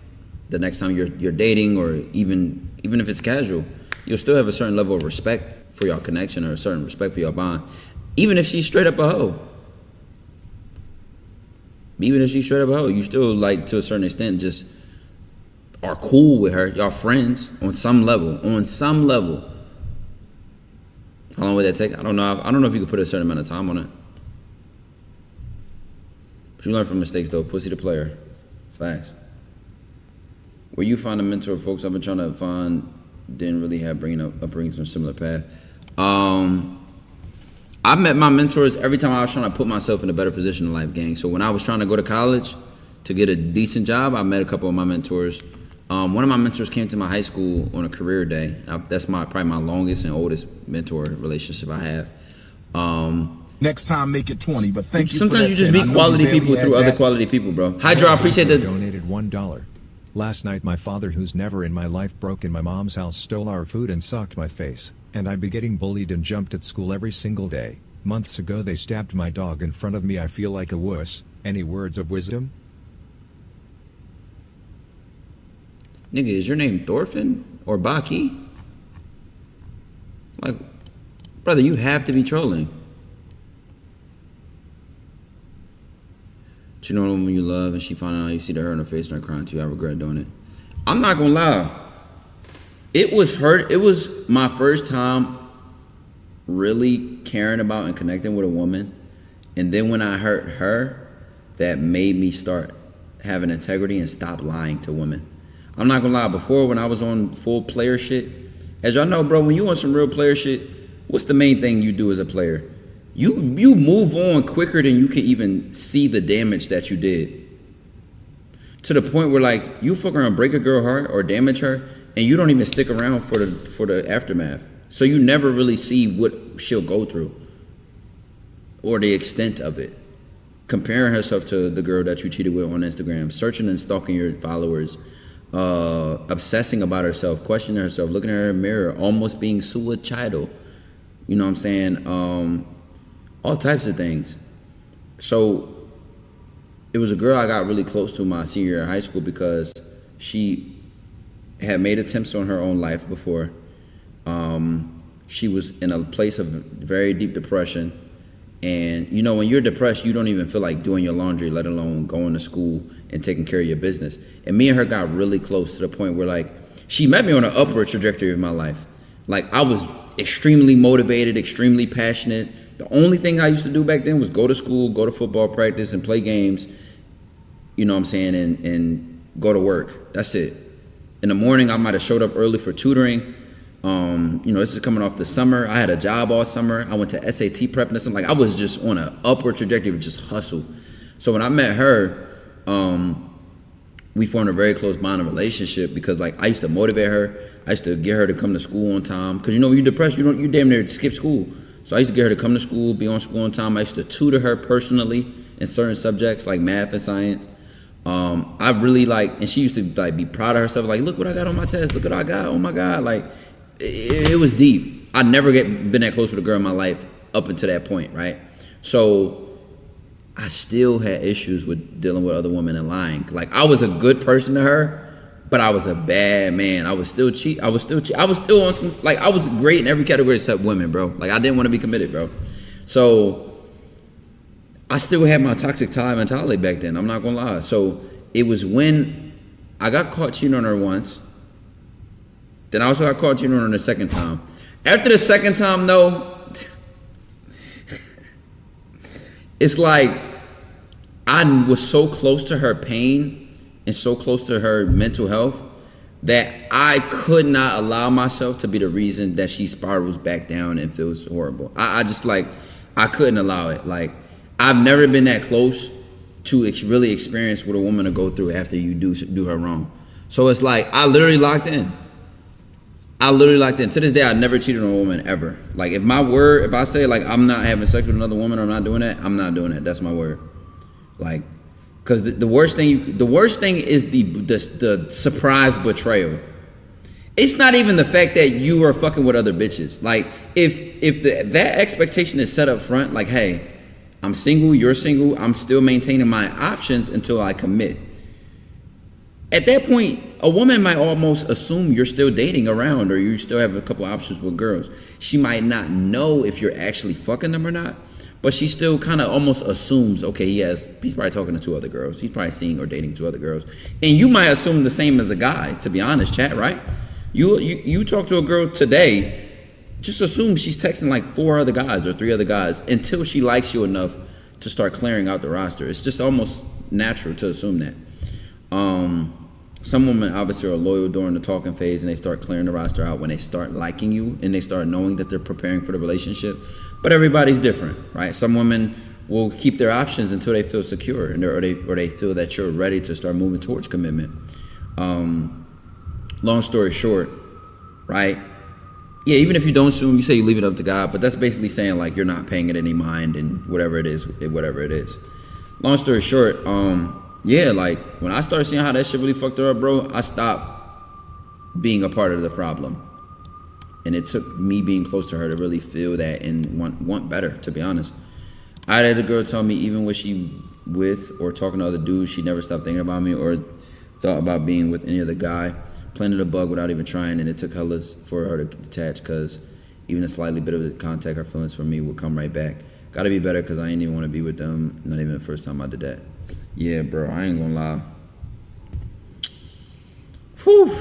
the next time you're dating, or even if it's casual, you'll still have a certain level of respect for your connection or a certain respect for your bond, even if she's straight up a hoe. Even if she's straight up a hoe, you still like to a certain extent just are cool with her. Y'all friends on some level. On some level. How long would that take? I don't know. I don't know if you could put a certain amount of time on it. But you learn from mistakes though. Pussy the player. Facts. Where you find a mentor, folks? I've been trying to find. Didn't really have bringing some similar path. I met my mentors every time I was trying to put myself in a better position in life, gang. So when I was trying to go to college to get a decent job, I met a couple of my mentors. One of my mentors came to my high school on a career day. That's probably my longest and oldest mentor relationship I have. Next time, make it 20. But thank you. Sometimes you just meet quality people through other quality people, bro. Hydra, I appreciate that. Donated $1. Last night my father, who's never in my life broke in my mom's house, stole our food and socked my face, and I'd be getting bullied and jumped at school every single day. Months ago they stabbed my dog in front of me. I feel like a wuss. Any words of wisdom? Nigga, is your name Thorfinn or Baki? Like, brother, you have to be trolling. But you know when you love and she found out, you see the hurt in her face and her crying too. I regret doing it. I'm not gonna lie. It was my first time really caring about and connecting with a woman. And then when I hurt her, that made me start having integrity and stop lying to women. I'm not gonna lie, before when I was on full player shit, as y'all know, bro, when you on some real player shit, what's the main thing you do as a player? You move on quicker than you can even see the damage that you did. To the point where like you fuck around, break a girl heart or damage her, and you don't even stick around for the aftermath. So you never really see what she'll go through or the extent of it. Comparing herself to the girl that you cheated with on Instagram, searching and stalking your followers, obsessing about herself, questioning herself, looking at her in the mirror, almost being suicidal. You know what I'm saying? All types of things. So it was a girl I got really close to my senior year of high school because she had made attempts on her own life before. She was in a place of very deep depression. And you know, when you're depressed, you don't even feel like doing your laundry, let alone going to school and taking care of your business. And me and her got really close to the point where like, she met me on an upward trajectory of my life. Like I was extremely motivated, extremely passionate. The only thing I used to do back then was go to school, go to football practice and play games, you know what I'm saying, and go to work. That's it. In the morning, I might have showed up early for tutoring. You know, this is coming off the summer. I had a job all summer. I went to SAT prep and something. Like I was just on an upward trajectory of just hustle. So when I met her, we formed a very close bond and relationship because like I used to motivate her. I used to get her to come to school on time. Cause you know, when you're depressed, you damn near skip school. So I used to get her to come to school, be on school on time. I used to tutor her personally in certain subjects like math and science. I really like, and she used to like be proud of herself. Like, look what I got on my test. Look what I got. Oh my God. Like it was deep. I never been that close with a girl in my life up until that point. Right. So I still had issues with dealing with other women and lying. Like I was a good person to her, but I was a bad man. I was still cheat. I was still on some, like I was great in every category except women, bro. Like I didn't want to be committed, bro. So I still had my toxic time mentality back then. I'm not gonna lie. So it was when I got caught cheating on her once. Then I also got caught cheating on her the second time. After the second time though, it's like I was so close to her pain and so close to her mental health that I could not allow myself to be the reason that she spirals back down and feels horrible. I just like, I couldn't allow it. Like, I've never been that close to really experience what a woman will go through after you do her wrong. So it's like, I literally locked in. To this day, I never cheated on a woman ever. Like, if I say like, I'm not having sex with another woman or I'm not doing that, I'm not doing that. That's my word. Like, because the worst thing is the surprise betrayal. It's not even the fact that you are fucking with other bitches. Like if that expectation is set up front, like, hey, I'm single, you're single, I'm still maintaining my options until I commit. At that point, a woman might almost assume you're still dating around or you still have a couple options with girls. She might not know if you're actually fucking them or not, but she still kind of almost assumes, okay, he's probably talking to 2 other girls. He's probably seeing or dating 2 other girls. And you might assume the same as a guy, to be honest, chat, right? You talk to a girl today, just assume she's texting like 4 other guys or 3 other guys until she likes you enough to start clearing out the roster. It's just almost natural to assume that. Some women obviously are loyal during the talking phase, and they start clearing the roster out when they start liking you and they start knowing that they're preparing for the relationship. But everybody's different, right? Some women will keep their options until they feel secure, and or they feel that you're ready to start moving towards commitment. Long story short, right? Yeah, even if you don't assume, you say you leave it up to God, but that's basically saying like you're not paying it any mind and whatever it is. Long story short, yeah, like when I started seeing how that shit really fucked her up, bro, I stopped being a part of the problem. And it took me being close to her to really feel that and want better, to be honest. I had a girl tell me even when she with or talking to other dudes, she never stopped thinking about me or thought about being with any other guy. Planted a bug without even trying, and it took hella for her to detach because even a slightly bit of contact, her feelings for me would come right back. Gotta be better because I ain't even want to be with them, not even the first time I did that. Yeah, bro, I ain't gonna lie. Whew.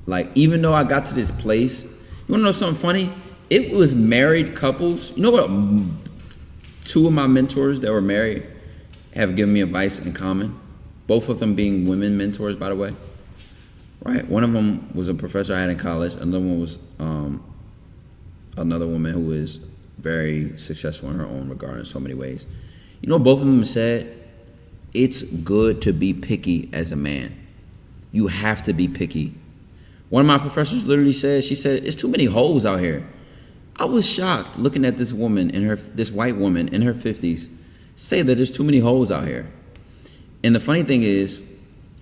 Like, even though I got to this place, you wanna know something funny? It was married couples. You know what? 2 of my mentors that were married have given me advice in common. Both of them being women mentors, by the way. Right? One of them was a professor I had in college. Another one was another woman who is very successful in her own regard in so many ways. You know, both of them said, it's good to be picky as a man. You have to be picky. One of my professors literally said, she said, it's too many hoes out here. I was shocked looking at this woman this white woman in her 50s say that there's too many hoes out here. And the funny thing is,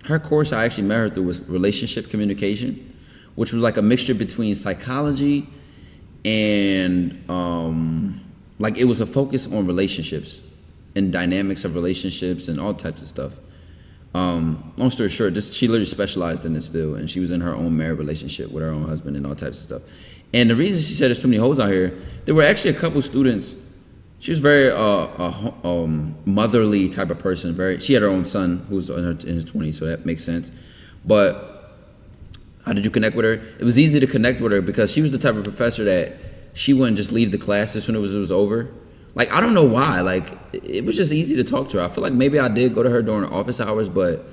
her course I actually met her through was relationship communication, which was like a mixture between psychology and like it was a focus on relationships and dynamics of relationships and all types of stuff. Long story short, she literally specialized in this field, and she was in her own married relationship with her own husband and all types of stuff. And the reason she said there's too many hoes out here, there were actually a couple students. She was very motherly type of person. She had her own son who was in his 20s, so that makes sense. But how did you connect with her? It was easy to connect with her because she was the type of professor that she wouldn't just leave the class as soon as it was over. Like, I don't know why. Like, it was just easy to talk to her. I feel like maybe I did go to her during office hours, but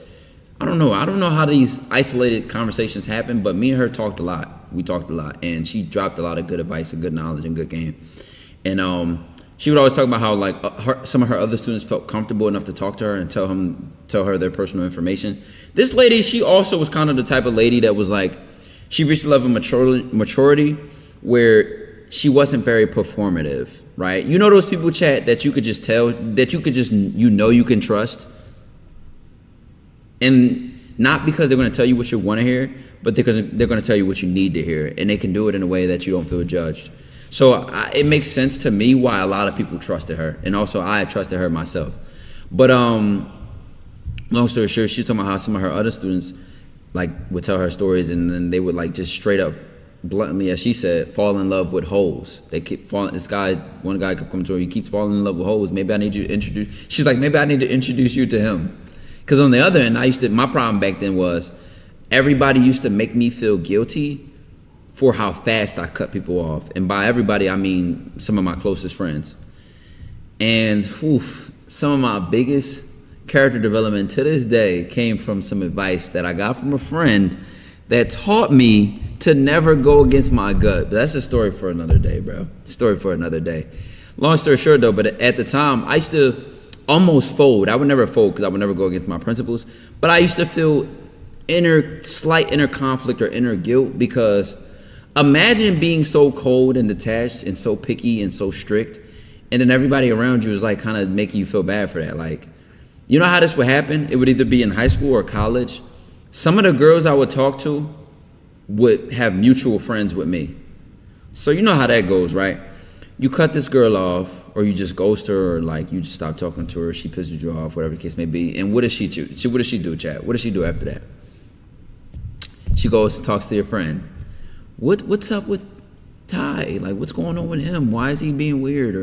I don't know. I don't know how these isolated conversations happen, but me and her talked a lot. We talked a lot, and she dropped a lot of good advice and good knowledge and good game. And she would always talk about how like some of her other students felt comfortable enough to talk to her and tell her their personal information. This lady, she also was kind of the type of lady that was like, she reached a level of maturity where she wasn't very performative, right? You know those people, chat, that you could just tell, that you could just, you can trust? And not because they're going to tell you what you want to hear, but because they're going to tell you what you need to hear, and they can do it in a way that you don't feel judged. So it makes sense to me why a lot of people trusted her, and also I trusted her myself. But long story short, she was talking about how some of her other students like would tell her stories, and then they would like just straight up, bluntly, as she said, fall in love with hoes. They keep falling. One guy kept coming to her. He keeps falling in love with hoes. Maybe I need you to introduce. She's like, maybe I need to introduce you to him. Because on the other end, my problem back then was everybody used to make me feel guilty for how fast I cut people off. And by everybody, I mean some of my closest friends. And some of my biggest character development to this day came from some advice that I got from a friend that taught me to never go against my gut. But that's a story for another day, bro. Story for another day. Long story short, though, but at the time, I used to almost fold. I would never fold because I would never go against my principles. But I used to feel slight inner conflict or inner guilt because imagine being so cold and detached and so picky and so strict, and then everybody around you is like kind of making you feel bad for that. Like, you know how this would happen? It would either be in high school or college. Some of the girls I would talk to would have mutual friends with me. So you know how that goes, right? You cut this girl off, or you just ghost her, or like you just stop talking to her, she pisses you off, whatever the case may be. And what does she do? What does she do, chat? What does she do after that? She goes and talks to your friend. What's up with Ty, like, what's going on with him? Why is he being weird?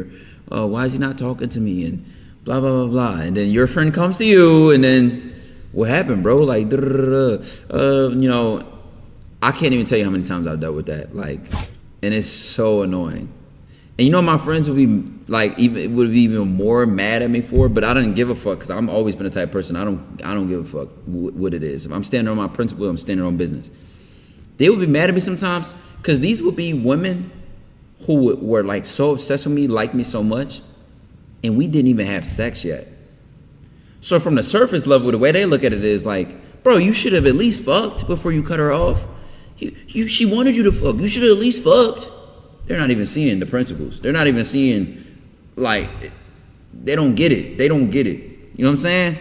Or why is he not talking to me? And blah, blah, blah, blah. And then your friend comes to you, and then what happened, bro? Like, you know, I can't even tell you how many times I've dealt with that. Like, and it's so annoying. And you know, my friends would be like, would be even more mad at me for it, but I didn't give a fuck because I've always been the type of person I don't give a fuck what it is. If I'm standing on my principle, I'm standing on business. They would be mad at me sometimes because these would be women who were like so obsessed with me, liked me so much, and we didn't even have sex yet. So from the surface level, the way they look at it is like, bro, you should have at least fucked before you cut her off. She wanted you to fuck. You should have at least fucked. They're not even seeing the principles. They're not even seeing, like, they don't get it. They don't get it. You know what I'm saying?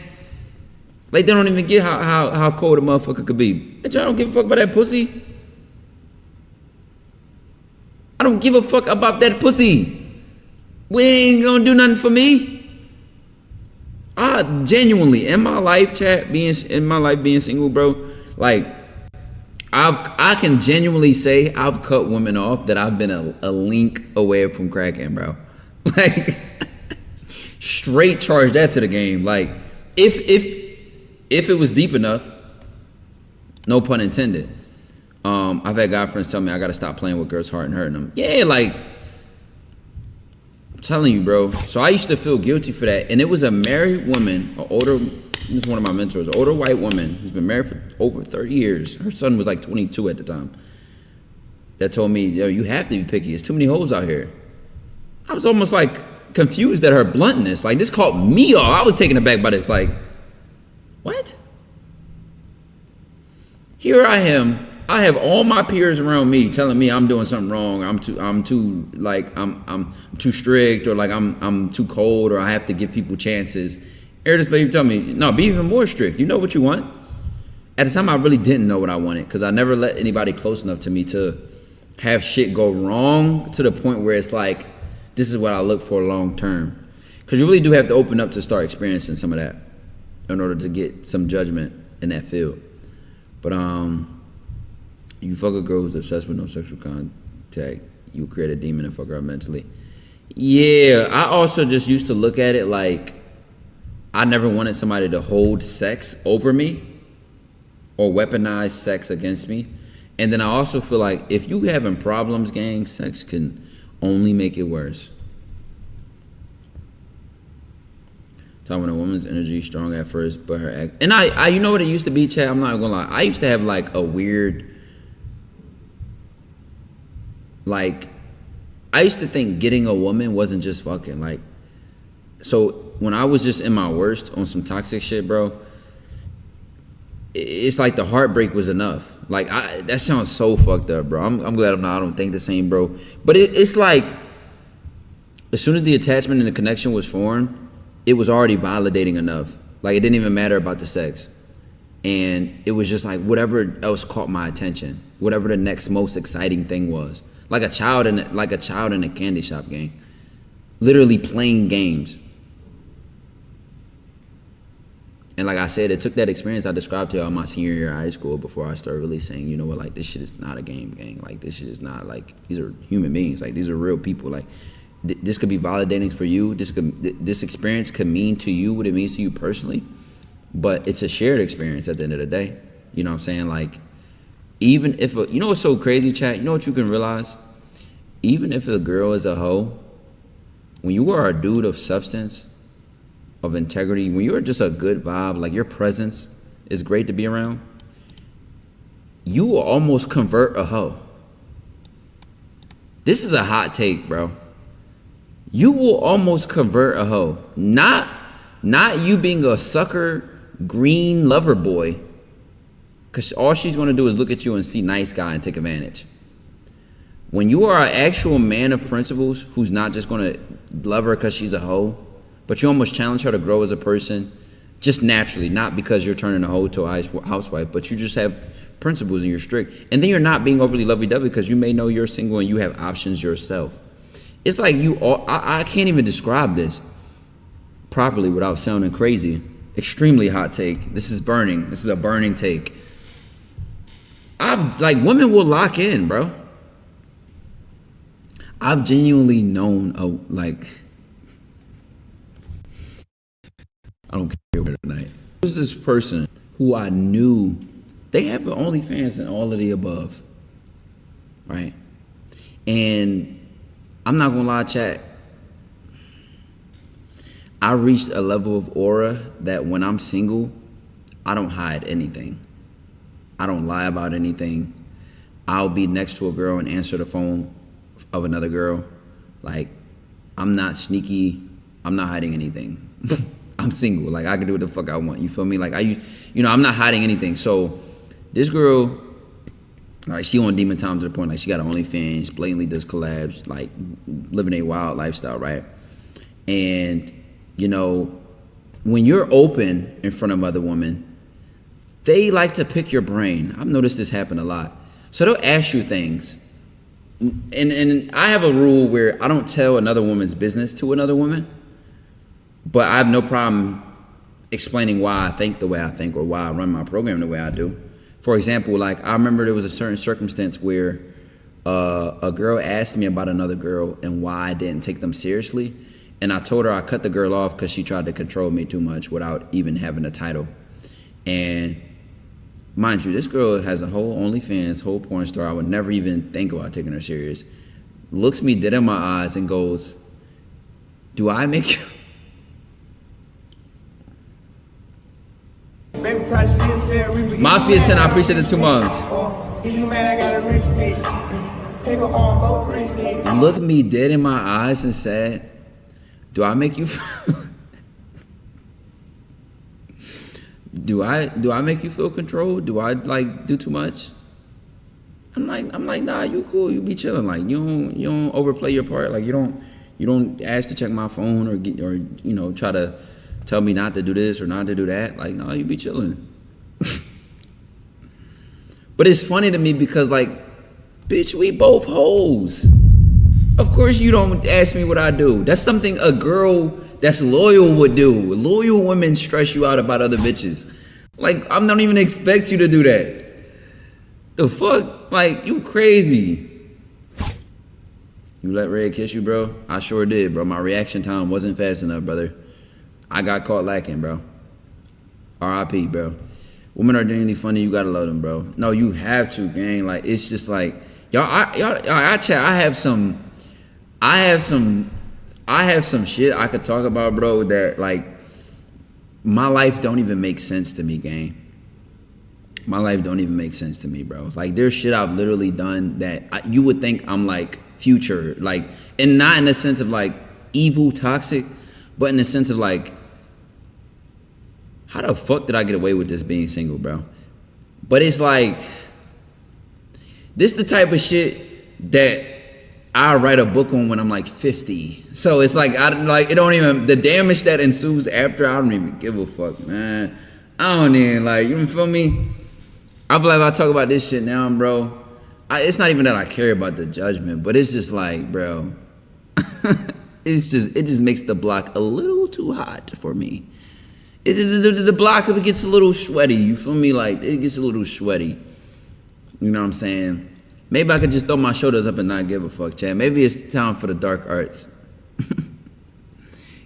Like, they don't even get how cold a motherfucker could be. Bitch, I don't give a fuck about that pussy. I don't give a fuck about that pussy. We ain't gonna do nothing for me. I genuinely, in my life, being single, bro, like, I can genuinely say I've cut women off that I've been a link away from cracking, bro. Like, straight charge that to the game. Like, if it was deep enough, no pun intended. I've had guy friends tell me I gotta stop playing with girls' heart and hurting them. Yeah, like, I'm telling you, bro. So I used to feel guilty for that, and it was a married woman, this is one of my mentors, an older white woman who's been married for over 30 years. Her son was like 22 at the time. That told me, yo, you have to be picky. There's too many hoes out here. I was almost like confused at her bluntness. Like, this caught me off. I was taken aback by this. Like, what? Here I am. I have all my peers around me telling me I'm doing something wrong. I'm too strict, or like I'm too cold, or I have to give people chances. This lady tell me, no, be even more strict. You know what you want. At the time, I really didn't know what I wanted because I never let anybody close enough to me to have shit go wrong to the point where it's like, this is what I look for long term. Because you really do have to open up to start experiencing some of that in order to get some judgment in that field. But you fuck a girl who's obsessed with no sexual contact, you create a demon and fuck her up mentally. Yeah, I also just used to look at it like I never wanted somebody to hold sex over me or weaponize sex against me. And then I also feel like if you having problems, gang, sex can only make it worse. Talking when a woman's energy is strong at first, but her act, and I you know what it used to be, Chad? I'm not gonna lie. I used to have like a weird, like, I used to think getting a woman wasn't just fucking. Like, so when I was just in my worst on some toxic shit, bro, it's like the heartbreak was enough. Like, that sounds so fucked up, bro. I'm glad I don't think the same, bro. But it's like, as soon as the attachment and the connection was formed, it was already validating enough. Like, it didn't even matter about the sex. And it was just like whatever else caught my attention, whatever the next most exciting thing was. Like a child in a candy shop game. Literally playing games. And like I said, it took that experience I described to y'all in my senior year of high school before I started really saying, you know what, like, this shit is not a game, gang. Like, this shit is not, like, these are human beings. Like, these are real people. Like, this could be validating for you. This experience could mean to you what it means to you personally. But it's a shared experience at the end of the day. You know what I'm saying? Like, even if, you know what's so crazy, chat? You know what you can realize? Even if a girl is a hoe, when you are a dude of substance, of integrity, when you're just a good vibe, like your presence is great to be around, you will almost convert a hoe. This is a hot take, bro. You will almost convert a hoe. Not you being a sucker, green lover boy, because all she's going to do is look at you and see nice guy and take advantage. When you are an actual man of principles who's not just going to love her because she's a hoe, but you almost challenge her to grow as a person, just naturally, not because you're turning a hoe to a housewife, but you just have principles and you're strict. And then you're not being overly lovey-dovey because you may know you're single and you have options yourself. It's like I can't even describe this properly without sounding crazy. Extremely hot take. This is burning. This is a burning take. Like, women will lock in, bro. I've genuinely known I don't care what tonight. There's this person who I knew they have OnlyFans and all of the above, right? And I'm not gonna lie, chat. I reached a level of aura that when I'm single, I don't hide anything. I don't lie about anything. I'll be next to a girl and answer the phone of another girl. Like, I'm not sneaky. I'm not hiding anything. I'm single. Like, I can do what the fuck I want. You feel me? Like, I'm not hiding anything. So this girl, like, she on demon time to the point, like, she got OnlyFans, blatantly does collabs, like, living a wild lifestyle, right? And, when you're open in front of other women, they like to pick your brain. I've noticed this happen a lot. So they'll ask you things. And I have a rule where I don't tell another woman's business to another woman, but I have no problem explaining why I think the way I think or why I run my program the way I do. For example, like, I remember there was a certain circumstance where a girl asked me about another girl and why I didn't take them seriously. And I told her I cut the girl off because she tried to control me too much without even having a title. And mind you, this girl has a whole OnlyFans, whole porn star. I would never even think about taking her serious. Looks me dead in my eyes and goes, "Do I make you?" Mafia 10, I appreciate the 2 months. Looked me dead in my eyes and said, "Do I make you do I make you feel controlled? Do I like do too much?" I'm like, nah, you cool, you be chilling. Like, you don't overplay your part. Like, you don't ask to check my phone or try to tell me not to do this or not to do that. Like, no, you be chilling. But it's funny to me because, like, bitch, we both hoes. Of course you don't ask me what I do. That's something a girl that's loyal would do. Loyal women stress you out about other bitches. Like, I don't even expect you to do that. The fuck? Like, you crazy. You let Red kiss you, bro? I sure did, bro. My reaction time wasn't fast enough, brother. I got caught lacking, bro. R.I.P., bro. Women are genuinely funny. You gotta love them, bro. No, you have to, gang. Like, it's just like, I have some shit I could talk about, bro, that, like, my life don't even make sense to me, gang. My life don't even make sense to me, bro. Like, there's shit I've literally done that you would think I'm, like, future. Like, and not in the sense of, like, evil, toxic, but in the sense of, like, how the fuck did I get away with this being single, bro? But it's like, this the type of shit that I'll write a book on when I'm like 50. So it's like, it don't even, the damage that ensues after, I don't even give a fuck, man. I don't even, like, you feel me? I feel like I talk about this shit now, bro. It's not even that I care about the judgment, but it's just like, bro, it just makes the block a little too hot for me. The block gets a little sweaty, you feel me? Like, it gets a little sweaty. You know what I'm saying? Maybe I could just throw my shoulders up and not give a fuck, Chad. Maybe it's time for the dark arts.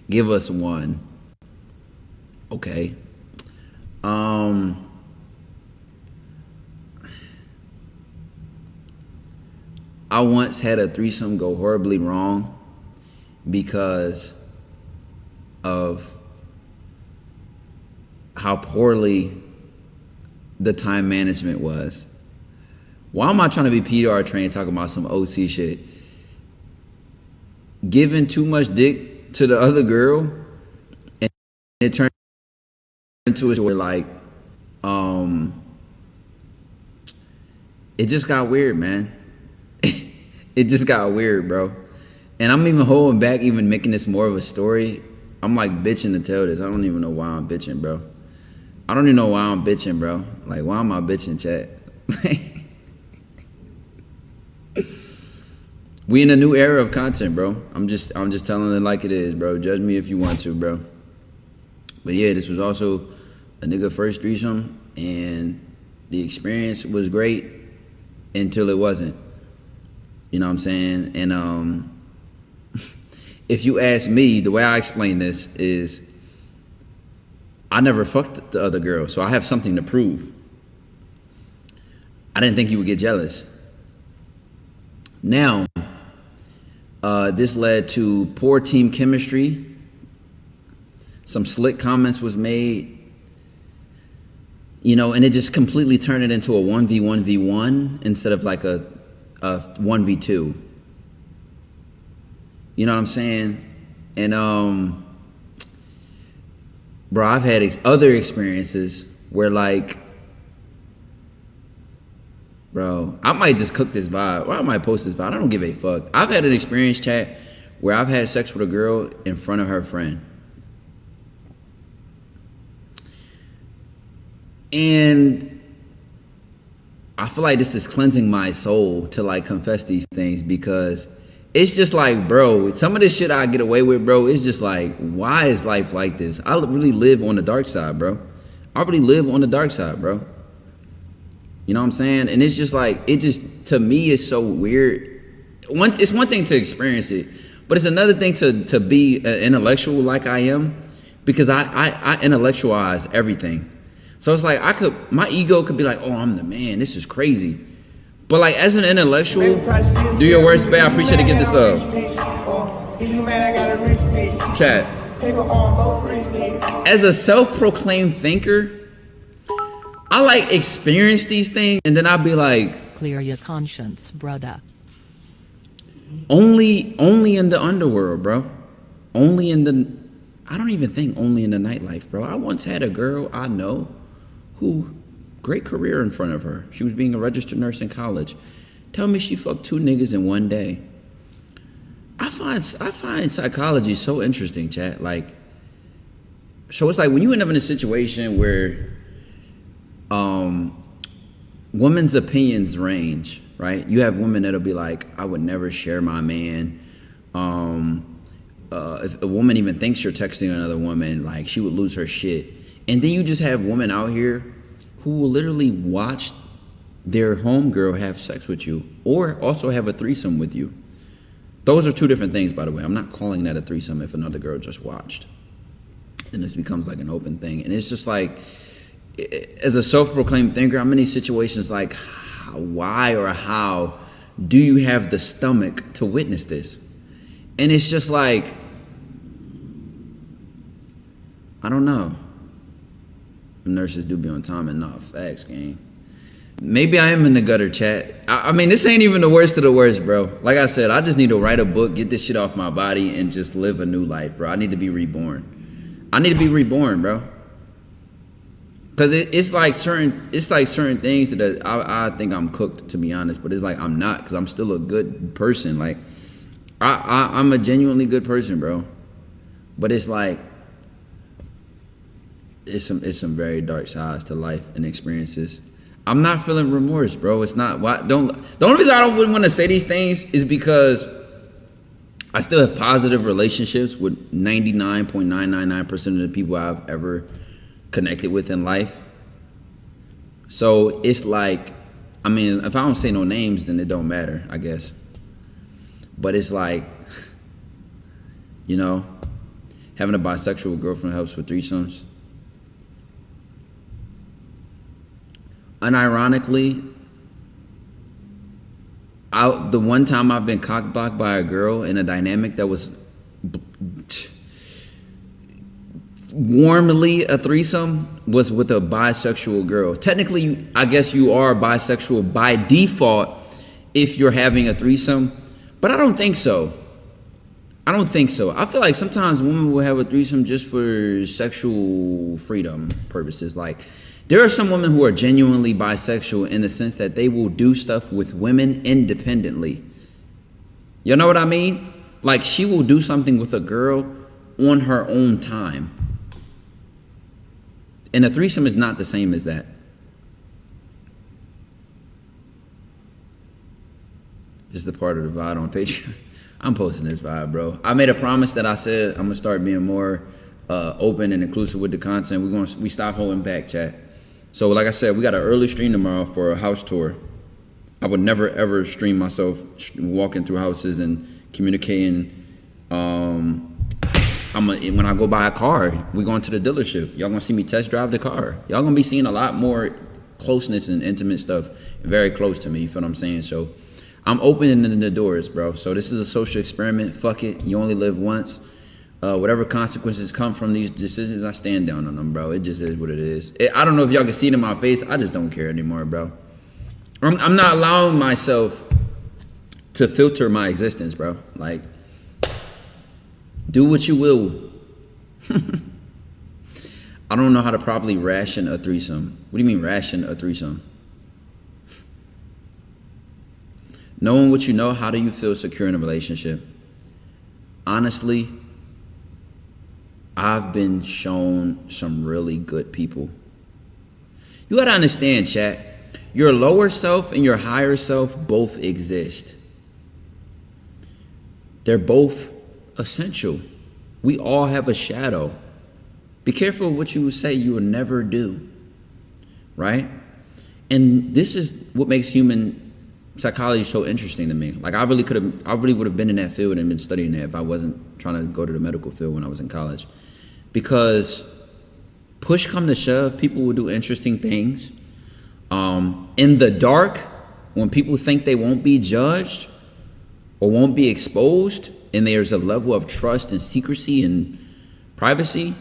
Give us one. Okay. I once had a threesome go horribly wrong because of how poorly the time management was. Why am I trying to be PR trained talking about some OC shit? Giving too much dick to the other girl, and it turned into a where, like, it just got weird, man. It just got weird, bro. And I'm even holding back, even making this more of a story. I'm like bitching to tell this. I don't even know why I'm bitching, bro. I don't even know why I'm bitching, bro. Like, why am I bitching, chat? We in a new era of content, bro. I'm just telling it like it is, bro. Judge me if you want to, bro. But yeah, this was also a nigga first threesome, and the experience was great until it wasn't. You know what I'm saying? And if you ask me, the way I explain this is I never fucked the other girl, so I have something to prove. I didn't think you would get jealous. Now, this led to poor team chemistry. Some slick comments was made, and it just completely turned it into a 1v1v1 instead of like a 1v2. You know what I'm saying? And bro, I've had other experiences where like, bro, I might just cook this vibe, or I might post this vibe. I don't give a fuck. I've had an experience, chat, where I've had sex with a girl in front of her friend. And I feel like this is cleansing my soul to like confess these things, because it's just like, bro, some of this shit I get away with, bro, it's just like, why is life like this? I really live on the dark side, bro. I really live on the dark side, bro. You know what I'm saying? And it's just like, it just, to me, it's so weird. It's one thing to experience it, but it's another thing to be an intellectual like I am, because I intellectualize everything. So it's like my ego could be like, oh, I'm the man, this is crazy. But like, as an intellectual, do your worst, babe. I appreciate it. Get this up. Chat. As a self-proclaimed thinker, I like experience these things, and then I'll be like, clear your conscience, brother. Only in the underworld, bro. I don't even think only in the nightlife, bro. I once had a girl I know who, great career in front of her. She was being a registered nurse in college. Tell me she fucked 2 niggas in one day. I find psychology so interesting, chat. Like, so it's like when you end up in a situation where women's opinions range, right? You have women that'll be like, I would never share my man. If a woman even thinks you're texting another woman, like, she would lose her shit. And then you just have women out here who will literally watch their homegirl have sex with you, or also have a threesome with you. Those are 2 different things, by the way. I'm not calling that a threesome if another girl just watched. And this becomes like an open thing. And it's just like, as a self-proclaimed thinker, I'm in these situations like, why or how do you have the stomach to witness this? And it's just like, I don't know. Nurses do be on time enough. Facts, gang. Maybe I am in the gutter, chat. I mean, this ain't even the worst of the worst, bro. Like I said, I just need to write a book, get this shit off my body, and just live a new life, bro. I need to be reborn. Bro. Cause it's like certain things that I think I'm cooked, to be honest, but it's like I'm not, cause I'm still a good person. Like I'm a genuinely good person, bro. But it's like it's some very dark sides to life and experiences. I'm not feeling remorse, bro. It's not why the only reason I wouldn't want to say these things is because I still have positive relationships with 99.999% of the people I've ever connected with in life. So it's like, I mean, if I don't say no names, then it don't matter, I guess. But it's like, having a bisexual girlfriend helps with threesomes. Unironically, the one time I've been cock-blocked by a girl in a dynamic that was warmly a threesome was with a bisexual girl. Technically, I guess you are bisexual by default if you're having a threesome, but I don't think so. I feel like sometimes women will have a threesome just for sexual freedom purposes. Like, there are some women who are genuinely bisexual in the sense that they will do stuff with women independently. You know what I mean? Like, she will do something with a girl on her own time. And a threesome is not the same as that. This is the part of the vibe on Patreon. I'm posting this vibe, bro. I made a promise that I said I'm gonna start being more open and inclusive with the content. We stop holding back, chat. So like I said, we got an early stream tomorrow for a house tour. I would never ever stream myself walking through houses and communicating. When I go buy a car, we going to the dealership. Y'all gonna see me test drive the car. Y'all gonna be seeing a lot more closeness and intimate stuff very close to me. You feel what I'm saying? So I'm opening the doors, bro. So this is a social experiment. Fuck it. You only live once. Whatever consequences come from these decisions, I stand down on them, bro. It just is what it is. I don't know if y'all can see it in my face. I just don't care anymore, bro. I'm not allowing myself to filter my existence, bro. Like, do what you will. I don't know how to properly ration a threesome. What do you mean ration a threesome? Knowing what you know, how do you feel secure in a relationship? Honestly, I've been shown some really good people. You gotta understand, chat. Your lower self and your higher self both exist. They're both essential. We all have a shadow. Be careful what you say you will never do, right? And this is what makes human psychology so interesting to me. Like I really would have been in that field and been studying that if I wasn't trying to go to the medical field when I was in college. Because push come to shove, people will do interesting things. In the dark, when people think they won't be judged or won't be exposed, and there's a level of trust and secrecy and privacy,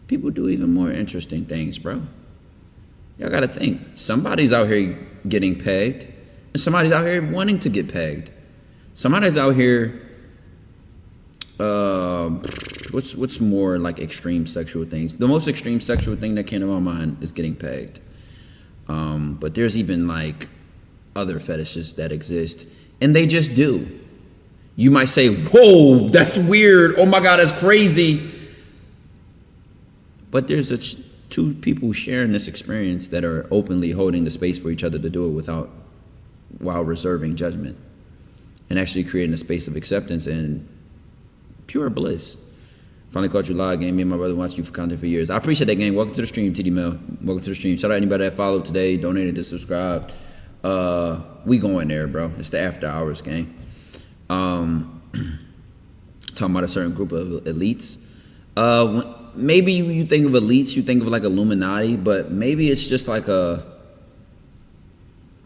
people do even more interesting things, bro. Y'all gotta think. Somebody's out here getting pegged, and somebody's out here wanting to get pegged. Somebody's out here, what's more like extreme sexual things? The most extreme sexual thing that came to my mind is getting pegged. But there's even like other fetishes that exist, and they just do. You might say, whoa, that's weird. Oh my God, that's crazy. But there's two people sharing this experience that are openly holding the space for each other to do it while reserving judgment and actually creating a space of acceptance and pure bliss. Finally caught you live, gang. Me and my brother watched you for content for years. I appreciate that, gang. Welcome to the stream, TD Mel. Welcome to the stream. Shout out anybody that followed today, donated, to subscribed. We going there, bro. It's the after hours, gang. Talking about a certain group of elites. Maybe you think of elites, you think of like Illuminati, but maybe it's just like a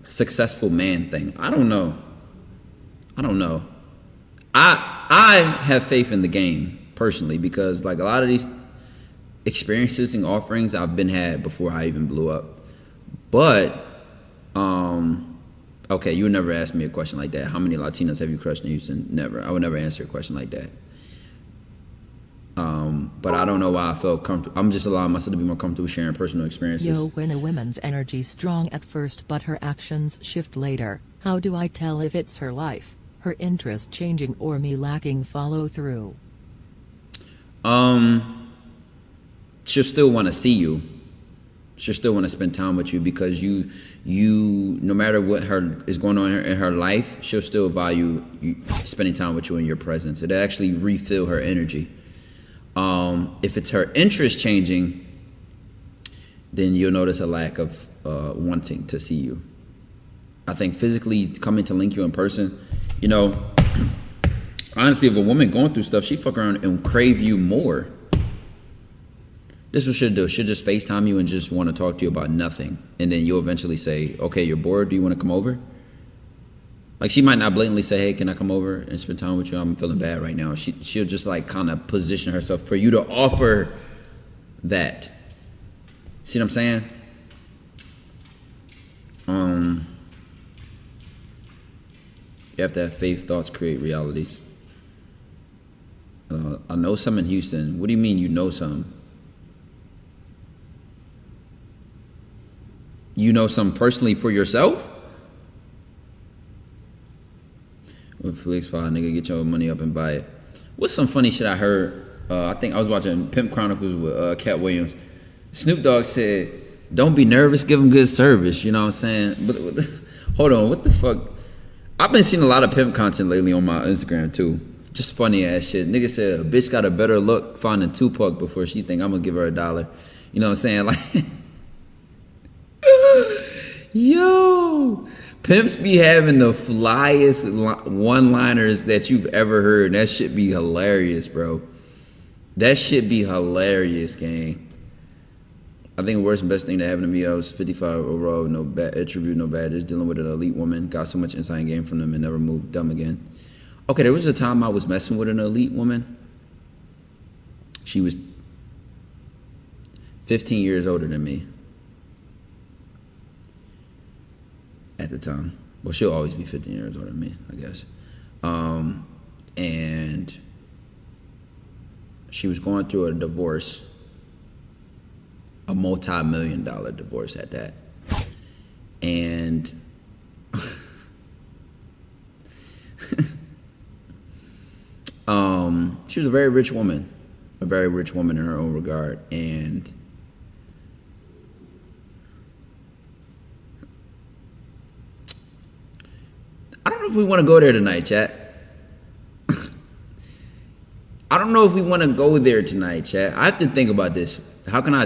successful man thing. I don't know. I have faith in the game personally, because like a lot of these experiences and offerings I've been had before I even blew up. But okay, you would never ask me a question like that. How many Latinas have you crushed in Houston? Never. I would never answer a question like that. But I don't know why I felt comfortable. I'm just allowing myself to be more comfortable sharing personal experiences. Yo, when a woman's energy strong at first but her actions shift later, how do I tell if it's her life, her interest changing, or me lacking follow through? She'll still want to see you. She'll still want to spend time with you, because you no matter what is going on in her life, she'll still value you spending time with you in your presence. It'll actually refill her energy. If it's her interest changing, then you'll notice a lack of wanting to see you. I think physically coming to link you in person, honestly, if a woman going through stuff, she fuck around and crave you more. This is what she'll do. She'll just FaceTime you and just want to talk to you about nothing. And then you'll eventually say, okay, you're bored. Do you want to come over? Like, she might not blatantly say, hey, can I come over and spend time with you? I'm feeling bad right now. She'll just like kind of position herself for you to offer that. See what I'm saying? You have to have faith. Thoughts create realities. I know some in Houston. What do you mean you know some? You know some personally for yourself? With Felix 5, nigga, get your money up and buy it. What's some funny shit I heard? I think I was watching Pimp Chronicles with Cat Williams. Snoop Dogg said, don't be nervous, give them good service. You know what I'm saying? But hold on, what the fuck? I've been seeing a lot of pimp content lately on my Instagram too. Just funny ass shit. Nigga said a bitch got a better look finding Tupac before she think I'm gonna give her $1. You know what I'm saying? Like, yo, Pimps be having the flyest one-liners that you've ever heard. That shit be hilarious, bro. That shit be hilarious, gang. I think the worst and best thing that happened to me, I was 55 overall, no bad attribute, no bad. Just dealing with an elite woman. Got so much insight game from them and never moved dumb again. Okay, there was a time I was messing with an elite woman. She was 15 years older than me at the time. Well, she'll always be 15 years older than me, I guess. And she was going through a divorce, a multi-million-dollar divorce at that. And she was a very rich woman in her own regard. And I don't know if we want to go there tonight, chat. I don't know if we want to go there tonight, chat. I have to think about this. How can I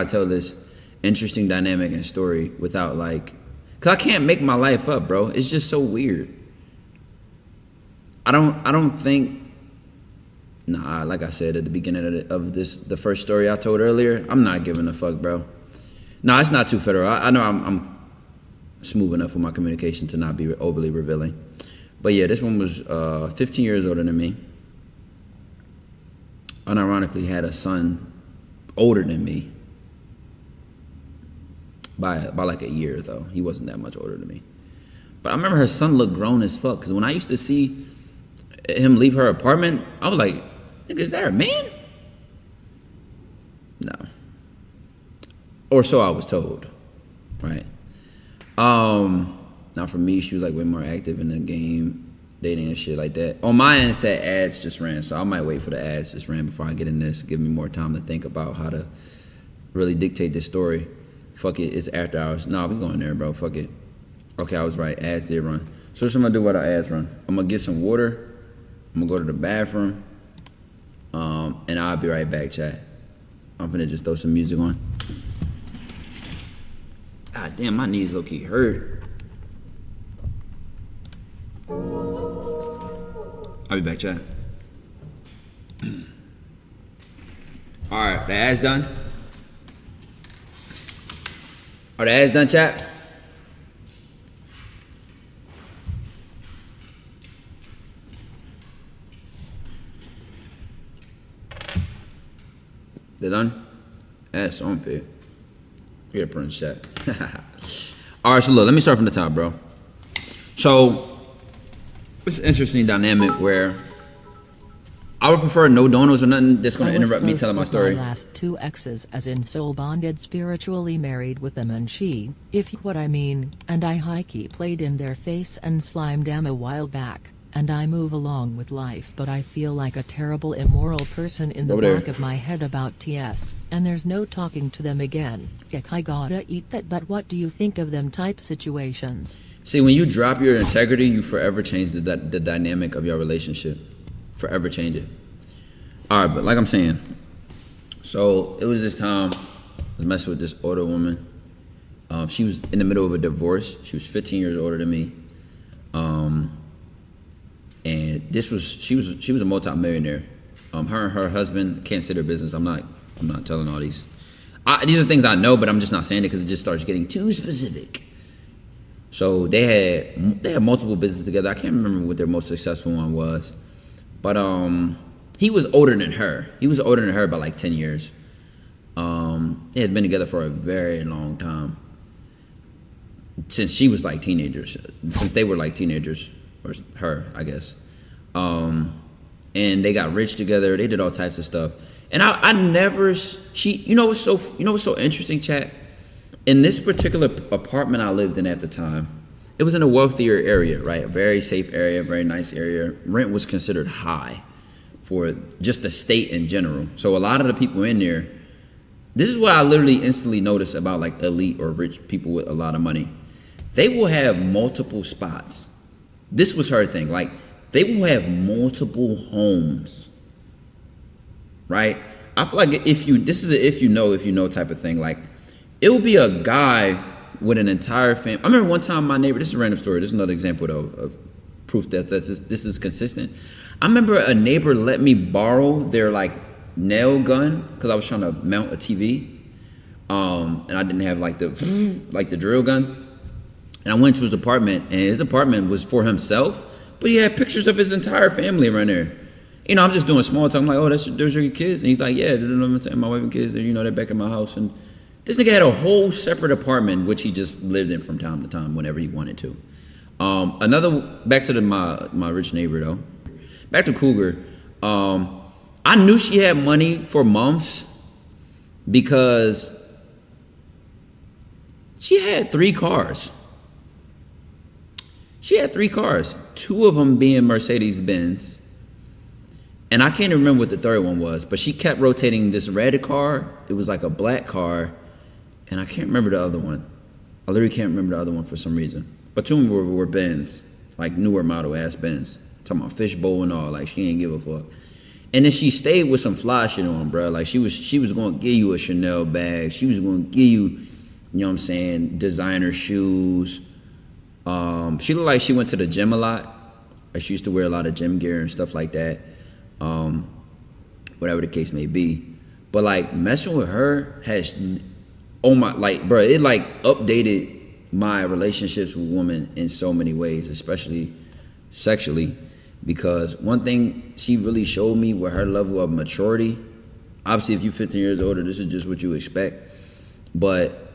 tell this interesting dynamic and story without cause I can't make my life up, bro. It's just so weird. I don't think, like I said at the beginning of the first story I told earlier, I'm not giving a fuck, bro. No, it's not too federal. I know I'm smooth enough with my communication to not be overly revealing. But yeah, this one was 15 years older than me. Unironically had a son older than me by like a year, though. He wasn't that much older than me. But I remember her son looked grown as fuck, because when I used to see him leave her apartment, I was like, nigga, is that her man? No. Or so I was told, right? Now for me, she was like way more active in the game, dating and shit like that. On my end, it said ads just ran, so I might wait for the ads just ran before I get in this. Give me more time to think about how to really dictate this story. Fuck it, it's after hours. Nah, we going there, bro. Fuck it. Okay, I was right. Ads did run. So what I'm gonna do while the ads run? I'm gonna get some water. I'm gonna go to the bathroom. And I'll be right back, chat. I'm finna just throw some music on. God damn, my knees low-key hurt. I'll be back, chat. All right, the ads done? Are the ads done, chat? They done? Ass on pit. Here, Prince chat. All right, so look, let me start from the top, bro. So, it's an interesting dynamic where I would prefer no donos or nothing that's going to interrupt me telling my story. My last two exes, as in soul bonded, spiritually married with them, and she, if you what I mean, and I high-key played in their face and slimed them a while back, and I move along with life, but I feel like a terrible immoral person in the back of my head about TS, and there's no talking to them again. Yuck, I gotta eat that, but what do you think of them type situations? See, when you drop your integrity, you forever change the dynamic of your relationship. Forever change it. All right, but like I'm saying, so it was this time I was messing with this older woman. She was in the middle of a divorce. She was 15 years older than me. And she was a multi-millionaire. Her and her husband, can't say their business. I'm not telling all these. These are things I know, but I'm just not saying it because it just starts getting too specific. So they had multiple businesses together. I can't remember what their most successful one was. But he was older than her. He was older than her by like 10 years. They had been together for a very long time. Since she was like teenagers. Since they were like teenagers. Or her, I guess. And they got rich together. They did all types of stuff. And I never, you know what's so interesting, chat? In this particular apartment I lived in at the time, it was in a wealthier area, right? A very safe area, very nice area. Rent was considered high for just the state in general. So a lot of the people in there, this is what I literally instantly noticed about like elite or rich people with a lot of money. They will have multiple spots. This was her thing. Like, they will have multiple homes, right? I feel like if you know type of thing. Like, it will be a guy with an entire family. I remember one time my neighbor. This is a random story. This is another example though of proof that this is consistent. I remember a neighbor let me borrow their like nail gun because I was trying to mount a TV, and I didn't have like the drill gun. And I went to his apartment, and his apartment was for himself, but he had pictures of his entire family around there. You know, I'm just doing small talk. I'm like, oh, there's your kids, and he's like, yeah, you know what I'm saying, my wife and kids, they're back in my house. And this nigga had a whole separate apartment which he just lived in from time to time whenever he wanted to. Back to my rich neighbor though. Back to Cougar. I knew she had money for months because she had 3 cars. She had 3 cars, 2 of them being Mercedes-Benz. And I can't remember what the third one was, but she kept rotating this red car. It was like a black car. And I can't remember the other one. I literally can't remember the other one for some reason. But 2 of them were Benz, like newer model ass Benz. Talking about fishbowl and all, like she ain't give a fuck. And then she stayed with some fly shit on, bro. Like she was gonna give you a Chanel bag. She was gonna give you, you know what I'm saying, designer shoes. She looked like she went to the gym a lot. Like she used to wear a lot of gym gear and stuff like that. Whatever the case may be. But like messing with her has, oh my, like, bro, it like updated my relationships with women in so many ways, especially sexually. Because one thing she really showed me with her level of maturity, obviously if you're 15 years older, this is just what you expect. But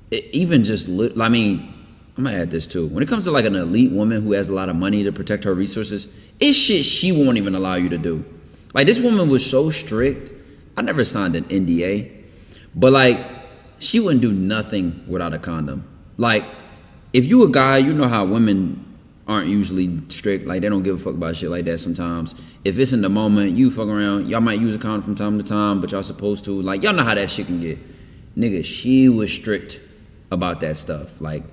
it even just, I mean, I'm gonna add this too. When it comes to like an elite woman who has a lot of money to protect her resources, it's shit she won't even allow you to do. Like this woman was so strict. I never signed an NDA, but like she wouldn't do nothing without a condom. Like if you a guy, you know how women aren't usually strict. Like they don't give a fuck about shit like that sometimes. If it's in the moment, you fuck around. Y'all might use a condom from time to time, but y'all supposed to. Like y'all know how that shit can get. Nigga, she was strict about that stuff. Like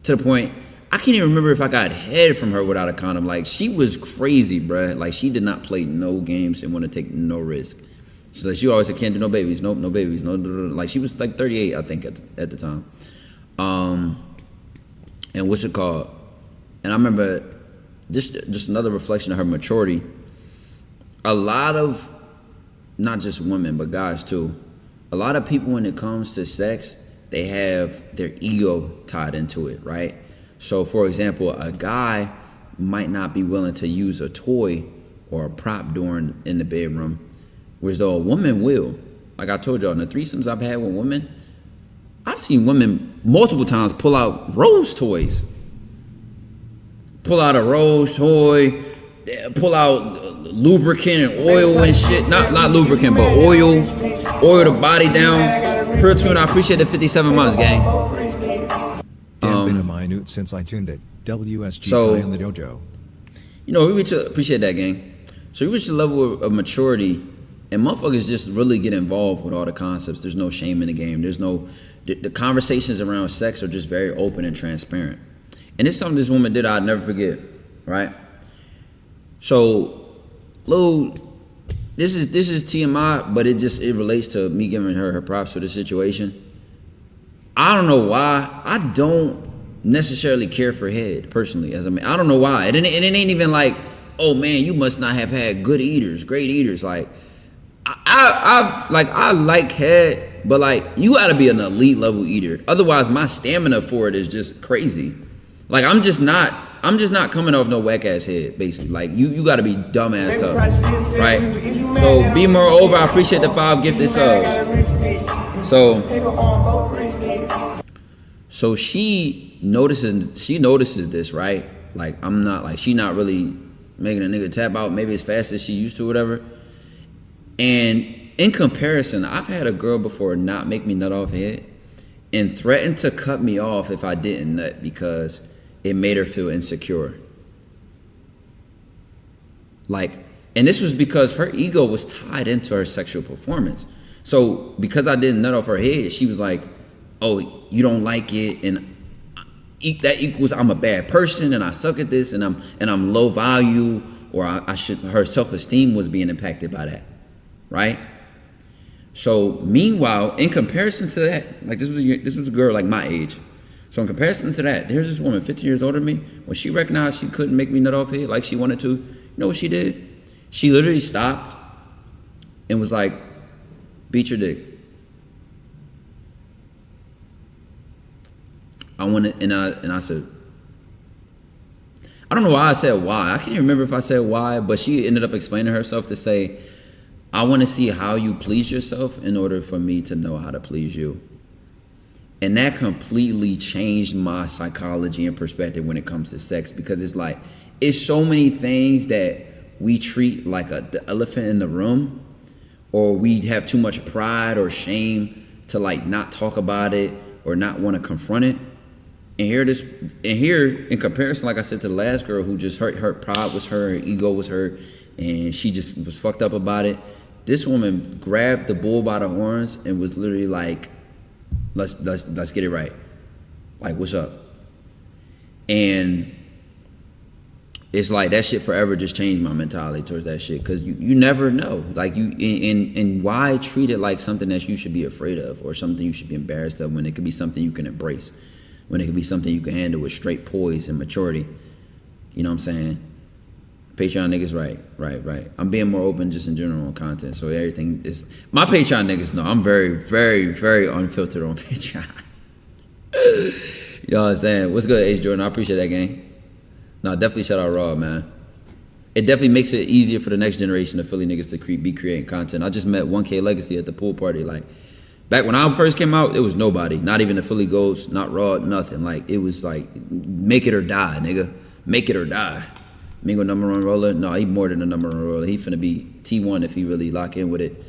to the point, I can't even remember if I got head from her without a condom. Like she was crazy, bruh. Like she did not play no games and want to take no risk. She's like, she always said, can't do no babies. Nope, no babies. No, like she was like 38, I think, at the time. And what's it called? And I remember just another reflection of her maturity. A lot of, not just women, but guys too, a lot of people when it comes to sex, they have their ego tied into it, right? So for example, a guy might not be willing to use a toy or a prop in the bedroom, whereas though a woman will. Like I told y'all, in the threesomes I've had with women, I've seen women multiple times pull out rose toys. Pull out a rose toy, pull out lubricant and oil and shit. Not lubricant, but oil the body down. Pure tune, I appreciate the 57 months, gang. Been a minute since I tuned it. WSG So, in the dojo. You know, we reach appreciate that, gang. So we reach a level of maturity, and motherfuckers just really get involved with all the concepts. There's no shame in the game. There's no, the conversations around sex are just very open and transparent. And it's something this woman did I'll never forget, right? So, Lou, this is TMI, but it relates to me giving her props for the situation. I don't know why. I don't necessarily care for head personally as a man. I don't know why. It ain't even like, oh man, you must not have had great eaters. Like, I like head, but like you gotta be an elite level eater. Otherwise, my stamina for it is just crazy. Like I'm just not coming off no whack ass head, basically. Like you gotta be dumb ass tough, right? So be moreover, I appreciate the 5 gifted subs. So she notices this, right? Like I'm not like she not really making a nigga tap out maybe as fast as she used to, or whatever. And in comparison, I've had a girl before not make me nut off head and threaten to cut me off if I didn't nut because it made her feel insecure. Like, and this was because her ego was tied into her sexual performance. So because I didn't nut off her head, she was like, oh, you don't like it, and that equals I'm a bad person and I suck at this and I'm low value, or her self-esteem was being impacted by that, right? So meanwhile, in comparison to that, like this was a girl like my age. So in comparison to that, there's this woman 50 years older than me. When she recognized she couldn't make me nut off head like she wanted to, you know what she did? She literally stopped and was like, beat your dick. I wanted, and I said, I don't know why I said why. I can't even remember if I said why, but she ended up explaining herself to say, I want to see how you please yourself in order for me to know how to please you. And that completely changed my psychology and perspective when it comes to sex, because it's like, it's so many things that we treat like the elephant in the room, or we have too much pride or shame to like not talk about it or not want to confront it. And here in comparison, like I said to the last girl who just her pride was her ego was her, and she just was fucked up about it. This woman grabbed the bull by the horns and was literally like, let's get it right. Like, what's up? And it's like that shit forever just changed my mentality towards that shit, because you never know. Like, and why treat it like something that you should be afraid of or something you should be embarrassed of, when it could be something you can embrace, when it could be something you can handle with straight poise and maturity. You know what I'm saying? Patreon niggas, right. I'm being more open just in general on content, so everything is, my Patreon niggas know I'm very, very, very unfiltered on Patreon. You know what I'm saying? What's good, H Jordan? I appreciate that, gang. No, definitely shout out Raw, man. It definitely makes it easier for the next generation of Philly niggas to be creating content. I just met 1K Legacy at the pool party. Like, back when I first came out, it was nobody. Not even the Philly Ghost, not Raw, nothing. Like, it was like, make it or die, nigga. Make it or die. Mingo number one roller? No, he more than a number one roller. He finna be T1 if he really lock in with it.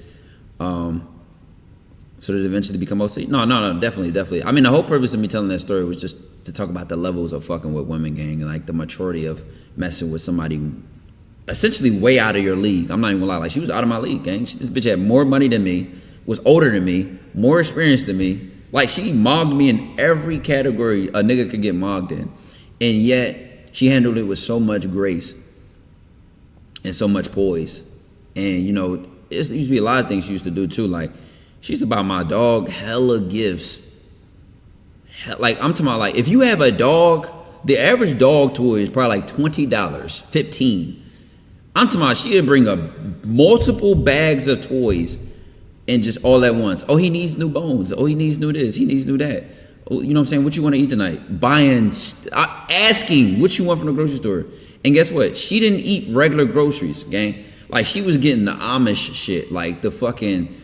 So that eventually become OC? No, definitely. I mean, the whole purpose of me telling that story was just to talk about the levels of fucking with women, gang, and like the maturity of messing with somebody essentially way out of your league. I'm not even gonna lie, like, she was out of my league, gang. This bitch had more money than me, was older than me, more experienced than me. Like, she mogged me in every category a nigga could get mogged in. And yet, she handled it with so much grace and so much poise. And, you know, it used to be a lot of things she used to do too. Like, she used to buy my dog hella gifts. Like, I'm talking about, like, if you have a dog, the average dog toy is probably like $20, $15. I'm talking about she'd bring up multiple bags of toys and just all at once. Oh, he needs new bones. Oh, he needs new this. He needs new that. You know what I'm saying? What you want to eat tonight? Asking what you want from the grocery store. And guess what? She didn't eat regular groceries, gang. Like, she was getting the Amish shit. Like, the fucking,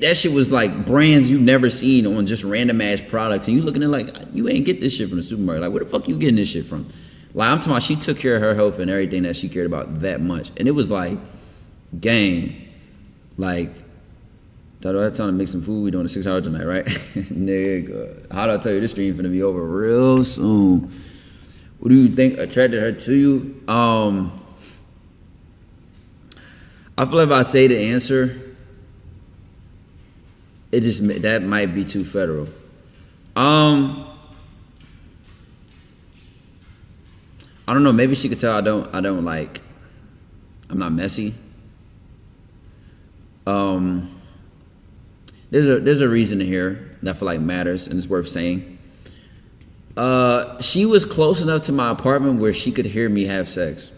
that shit was like brands you never seen on just random ass products. And you looking at like, you ain't get this shit from the supermarket. Like, where the fuck you getting this shit from? Like, I'm talking about, she took care of her health and everything that she cared about that much. And it was like, gang, like, thought I had time to make some food. We doing a 6 hours tonight, right? Nigga, how do I tell you, this stream finna be over real soon. What do you think attracted her to you? I feel like if I say the answer, it just, that might be too federal. I don't know. Maybe she could tell I don't like, I'm not messy. There's a reason here that I feel like matters and it's worth saying. She was close enough to my apartment where she could hear me have sex.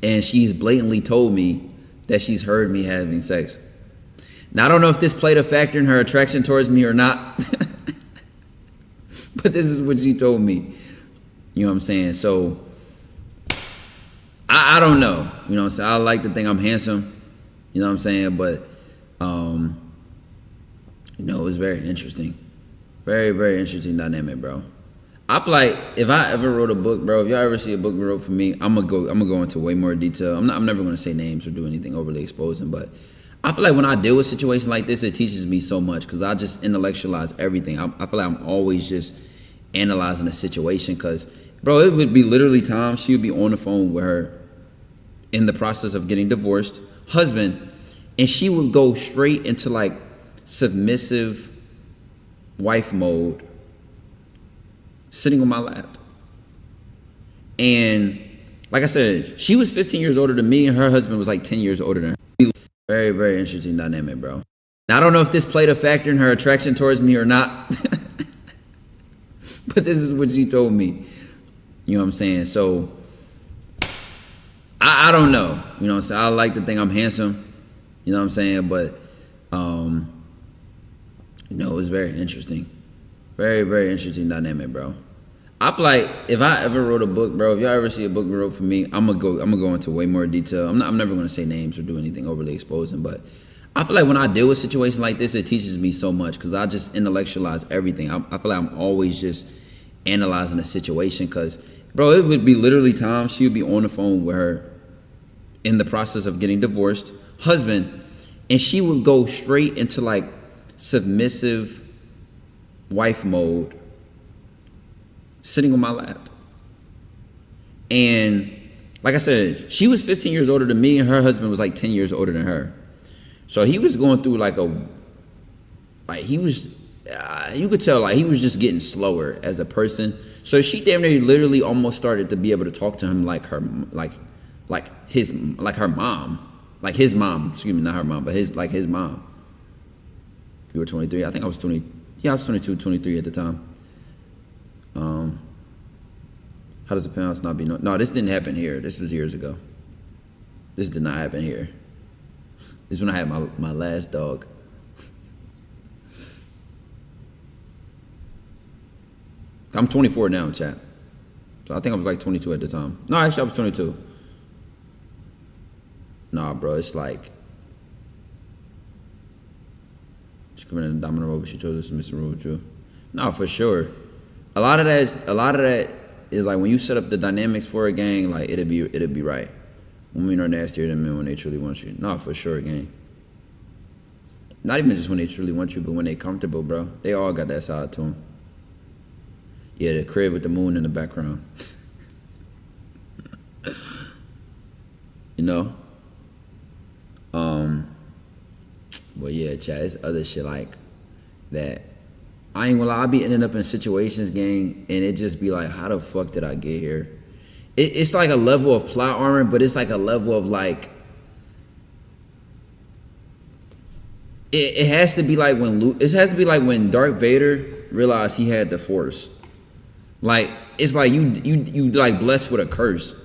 And she's blatantly told me that she's heard me having sex. Now, I don't know if this played a factor in her attraction towards me or not. But this is what she told me. You know what I'm saying? So, I don't know. You know what I'm saying? I like to think I'm handsome. You know what I'm saying? But, you know, it was very interesting. Very, very interesting dynamic, bro. I feel like if I ever wrote a book, bro, if y'all ever see a book wrote for me, I'm gonna go into way more detail. I'm never gonna say names or do anything overly exposing, but I feel like when I deal with situations like this, it teaches me so much because I just intellectualize everything. I feel like I'm always just analyzing a situation because, bro, it would be literally times she would be on the phone with her in the process of getting divorced husband, and she would go straight into like submissive wife mode, sitting on my lap. And like I said, she was 15 years older than me, and her husband was like 10 years older than her. Very, very interesting dynamic, bro. Now, I don't know if this played a factor in her attraction towards me or not, but this is what she told me. You know what I'm saying? So, I don't know. You know what I'm saying? I like to think I'm handsome. You know what I'm saying? But, it was very interesting. Very, very interesting dynamic, bro. I feel like if I ever wrote a book, bro, if y'all ever see a book wrote for me, I'm gonna go into way more detail. I'm never gonna say names or do anything overly exposing, but I feel like when I deal with situations like this, it teaches me so much because I just intellectualize everything. I feel like I'm always just analyzing a situation because, bro, it would be literally times she would be on the phone with her in the process of getting divorced husband, and she would go straight into like submissive wife mode, sitting on my lap. And like I said, she was 15 years older than me, and her husband was like 10 years older than her. So he was going through you could tell like he was just getting slower as a person. So she damn near literally almost started to be able to talk to him like her mom, like his mom. Excuse me, not her mom, but his mom. You were 23. I think I was 20. Yeah, I was 22, 23 at the time. How does the parents not be known? No, this didn't happen here. This was years ago. This did not happen here. This is when I had my last dog. I'm 24 now, chat. So I think I was like 22 at the time. No, actually I was 22. Nah, bro, it's like she committed a dominant role, but she chose to submit the role with you. No, for sure. A lot of that is like when you set up the dynamics for a gang, like it'll be right. Women are nastier than men when they truly want you. No, for sure, gang. Not even just when they truly want you, but when they comfortable, bro. They all got that side to them. Yeah, the crib with the moon in the background. You know? But yeah, chat, it's other shit like that. I ain't gonna lie, I be ending up in situations, gang, and it just be like, how the fuck did I get here? It's like a level of plot armor, but it's like a level of like, it has to be like when Darth Vader realized he had the Force. Like, it's like you like blessed with a curse.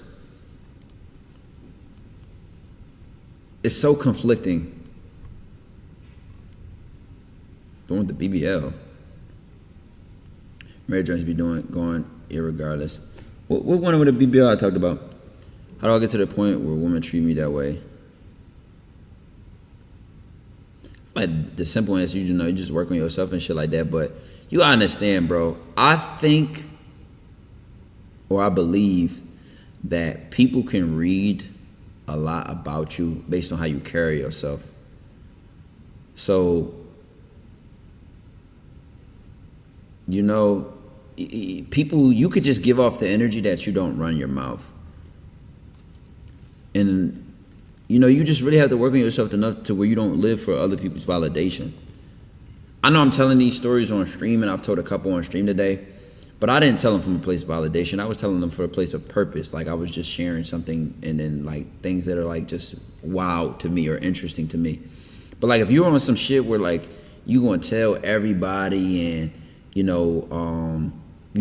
It's so conflicting. Going with the BBL. Marriage joints be going irregardless. What one with the BBL I talked about? How do I get to the point where women treat me that way? Like the simple answer, you just work on yourself and shit like that. But you gotta understand, bro. I think, or I believe, that people can read a lot about you based on how you carry yourself. So, people, you could just give off the energy that you don't run your mouth. And, you just really have to work on yourself enough to where you don't live for other people's validation. I know I'm telling these stories on stream, and I've told a couple on stream today, but I didn't tell them from a place of validation. I was telling them for a place of purpose. Like, I was just sharing something, and then, like, things that are, like, just wow to me or interesting to me. But, like, if you're on some shit where, like, you gonna tell everybody and, you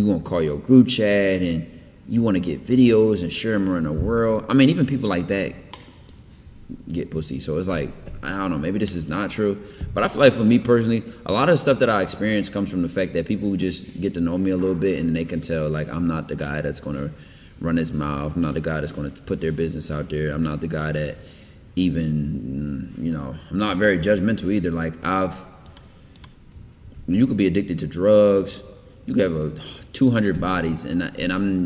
gonna call your group chat and you want to get videos and share them around the world. I mean, even people like that get pussy. So it's like, I don't know, maybe this is not true. But I feel like for me personally, a lot of the stuff that I experience comes from the fact that people just get to know me a little bit and they can tell, like, I'm not the guy that's going to run his mouth. I'm not the guy that's going to put their business out there. I'm not the guy that even, I'm not very judgmental either. Like, you could be addicted to drugs. You could have 200 bodies, and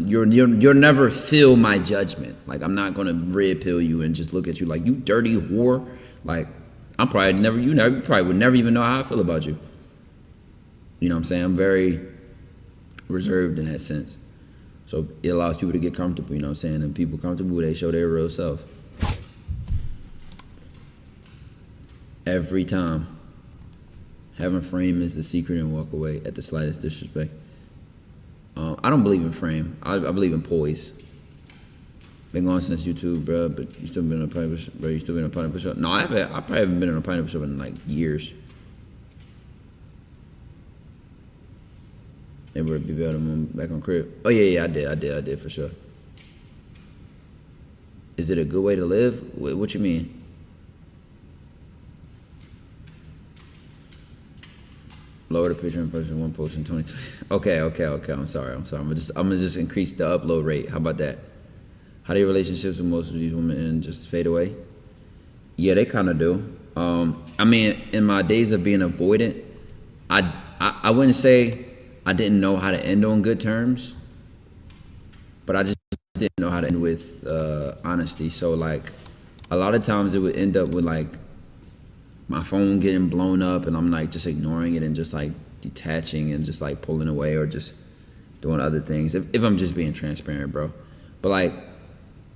you'll never feel my judgment. Like, I'm not gonna red pill you and just look at you like, you dirty whore. Like, you probably would never even know how I feel about you. You know what I'm saying? I'm very reserved in that sense. So it allows people to get comfortable, you know what I'm saying? And people comfortable, they show their real self. Every time. Having frame is the secret and walk away at the slightest disrespect. I don't believe in frame. I believe in poise. Been going since YouTube, bro, but you still been in a pineapple shop, bro? You still been in a pineapple shop? No, I probably haven't been in a pineapple shop in like years. It would be better to move back on crib. Oh yeah, I did for sure. Is it a good way to live? What you mean? Lower the picture in person, one post in 2020. Okay. I'm sorry. I'm gonna just increase the upload rate. How about that? How do your relationships with most of these women end? Just fade away? Yeah, they kind of do. I mean, in my days of being avoidant, I wouldn't say I didn't know how to end on good terms, but I just didn't know how to end with honesty. So like, a lot of times it would end up with like my phone getting blown up, and I'm like just ignoring it and just like detaching and just like pulling away or just doing other things. If I'm just being transparent, bro. But like,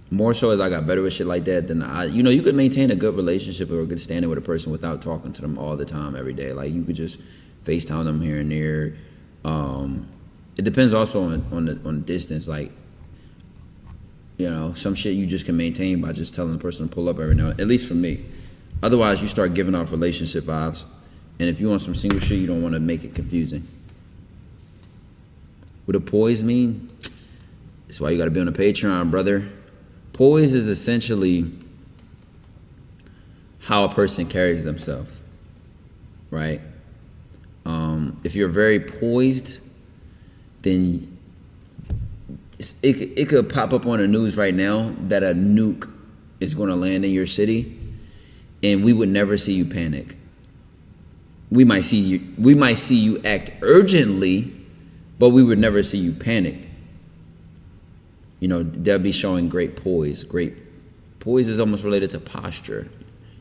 more so as I got better with shit like that, then you could maintain a good relationship or a good standing with a person without talking to them all the time, every day. Like you could just FaceTime them here and there. It depends also on the distance. Like, some shit you just can maintain by just telling the person to pull up every now. At least for me. Otherwise, you start giving off relationship vibes, and if you want some single shit, you don't want to make it confusing. What do poise mean? That's why you got to be on a Patreon, brother. Poise is essentially how a person carries themselves, right? If you're very poised, then it could pop up on the news right now that a nuke is going to land in your city, and we would never see you panic. We might see you act urgently, but we would never see you panic. They'll be showing great poise. Great poise is almost related to posture.